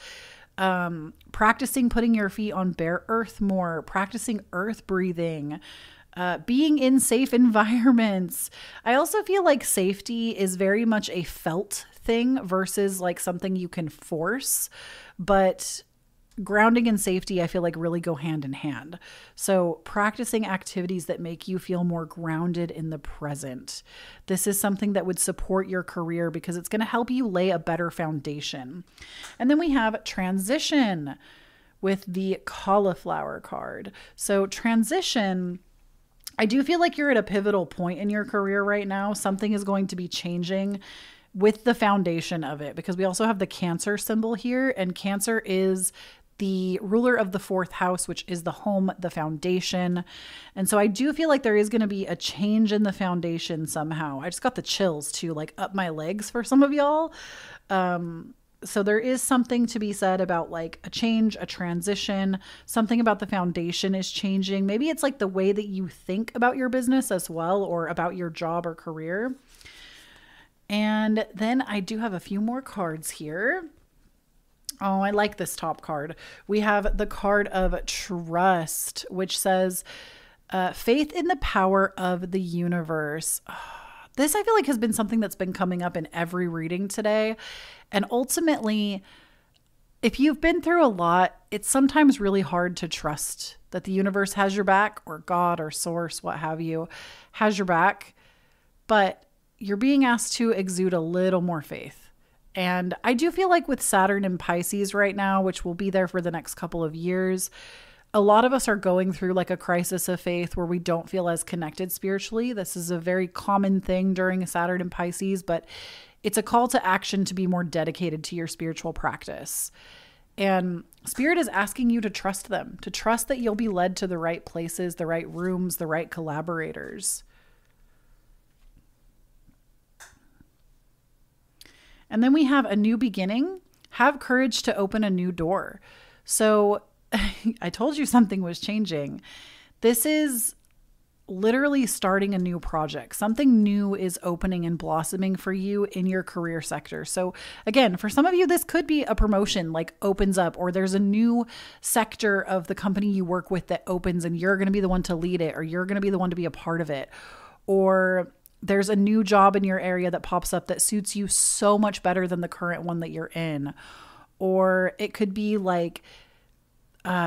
Speaker 1: practicing putting your feet on bare earth more, practicing earth breathing, being in safe environments. I also feel like safety is very much a felt thing versus like something you can force, but grounding and safety, I feel like really go hand in hand. So practicing activities that make you feel more grounded in the present. This is something that would support your career because it's going to help you lay a better foundation. And then we have transition with the cauliflower card. So transition, I do feel like you're at a pivotal point in your career right now. Something is going to be changing with the foundation of it, because we also have the Cancer symbol here, and Cancer is the ruler of the fourth house, which is the home, the foundation. And so I do feel like there is going to be a change in the foundation somehow. I just got the chills to like up my legs for some of y'all. So there is something to be said about like a change, a transition, something about the foundation is changing. Maybe it's like the way that you think about your business as well, or about your job or career. And then I do have a few more cards here. Oh, I like this top card. We have the card of trust, which says, faith in the power of the universe. This I feel like has been something that's been coming up in every reading today. And ultimately, if you've been through a lot, it's sometimes really hard to trust that the universe has your back, or God or source, what have you, has your back. But you're being asked to exude a little more faith. And I do feel like with Saturn in Pisces right now, which will be there for the next couple of years, A lot of us are going through like a crisis of faith where we don't feel as connected spiritually. This is a very common thing during Saturn and Pisces, but it's a call to action to be more dedicated to your spiritual practice. And Spirit is asking you to trust them, to trust that you'll be led to the right places, the right rooms, the right collaborators. And then we have a new beginning. Have courage to open a new door. So I told you something was changing. This is literally starting a new project. Something new is opening and blossoming for you in your career sector. So again, for some of you, this could be a promotion like opens up, or there's a new sector of the company you work with that opens and you're going to be the one to lead it, or you're going to be the one to be a part of it. Or there's a new job in your area that pops up that suits you so much better than the current one that you're in. Or it could be like,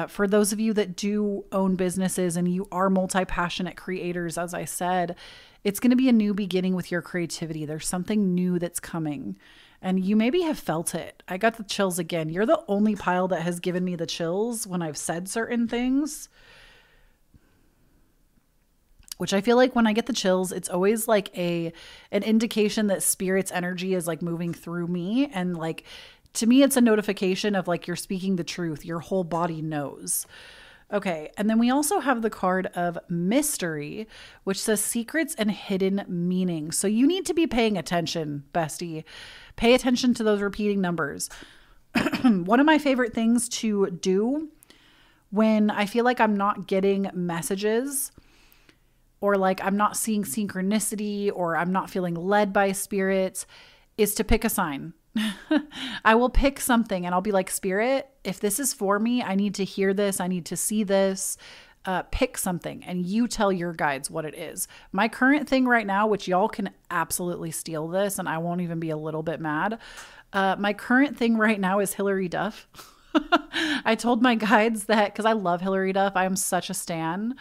Speaker 1: for those of you that do own businesses and you are multi-passionate creators, as I said, it's going to be a new beginning with your creativity. There's something new that's coming and you maybe have felt it. I got the chills again. You're the only pile that has given me the chills when I've said certain things, which I feel like when I get the chills, it's always like an indication that Spirit's energy is like moving through me. And like, to me, it's a notification of like, you're speaking the truth. Your whole body knows. Okay. And then we also have the card of mystery, which says secrets and hidden meaning. So you need to be paying attention, bestie. Pay attention to those repeating numbers. One of my favorite things to do when I feel like I'm not getting messages, or like I'm not seeing synchronicity, or I'm not feeling led by Spirit, is to pick a sign. I will pick something and I'll be like, Spirit, if this is for me, I need to hear this. I need to see this. Pick something and you tell your guides what it is. My current thing right now, which y'all can absolutely steal this and I won't even be a little bit mad. My current thing right now is Hilary Duff. I told my guides that, because I love Hilary Duff. I am such a stan.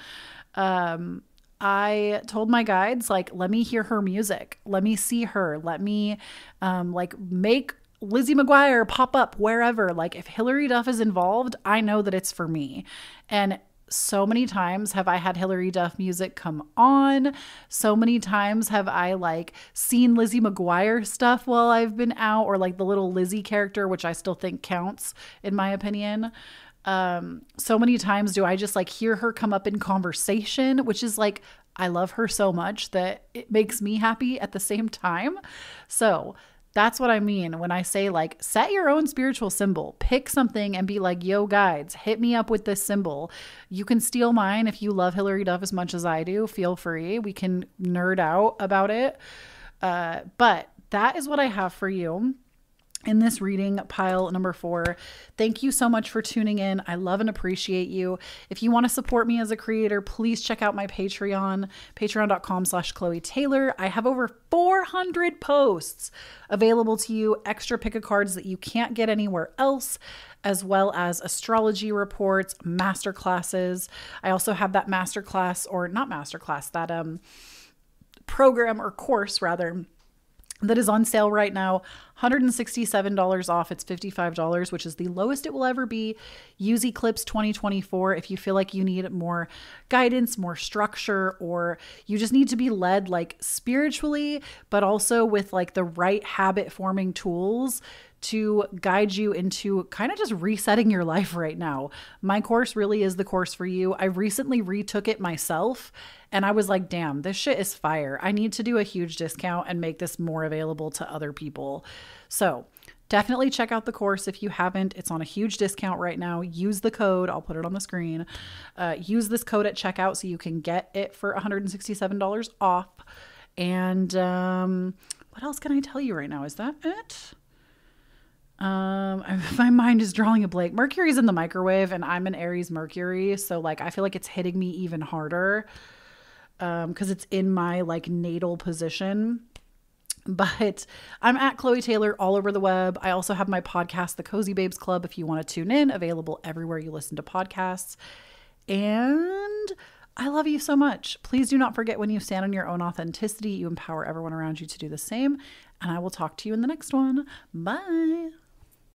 Speaker 1: I told my guides, like, let me hear her music. Let me see her. Let me like make Lizzie McGuire pop up wherever. Like if Hilary Duff is involved, I know that it's for me. And so many times have I had Hilary Duff music come on. So many times have I like seen Lizzie McGuire stuff while I've been out, or like the little Lizzie character, which I still think counts in my opinion. So many times do I just like hear her come up in conversation, which is like, I love her so much that it makes me happy at the same time. So that's what I mean when I say like, set your own spiritual symbol, pick something and be like, yo guides, hit me up with this symbol. You can steal mine. If you love Hilary Duff as much as I do, feel free. We can nerd out about it. But that is what I have for you in this reading, pile number 4. Thank you so much for tuning in. I love and appreciate you. If you want to support me as a creator, please check out my Patreon, patreon.com/KhloeTaylor. I have over 400 posts available to you, extra pick of cards that you can't get anywhere else, as well as astrology reports, masterclasses. I also have that masterclass, or not masterclass, that program or course rather, that is on sale right now, $167 off. It's $55, which is the lowest it will ever be. Use Eclipse 2024 if you feel like you need more guidance, more structure, or you just need to be led like spiritually, but also with like the right habit forming tools to guide you into kind of just resetting your life right now. My course really is the course for you. I recently retook it myself and I was like, damn, this shit is fire. I need to do a huge discount and make this more available to other people. So definitely check out the course if you haven't. It's on a huge discount right now. Use the code. I'll put it on the screen. Use this code at checkout so you can get it for $167 off. And what else can I tell you right now? Is that it? My mind is drawing a blank. Mercury's in the microwave and I'm an Aries Mercury. So like, I feel like it's hitting me even harder, cause it's in my like natal position, but I'm at Kloee Taylor all over the web. I also have my podcast, The Cozy Babes Club, if you want to tune in, available everywhere you listen to podcasts. And I love you so much. Please do not forget, when you stand on your own authenticity, you empower everyone around you to do the same. And I will talk to you in the next one. Bye.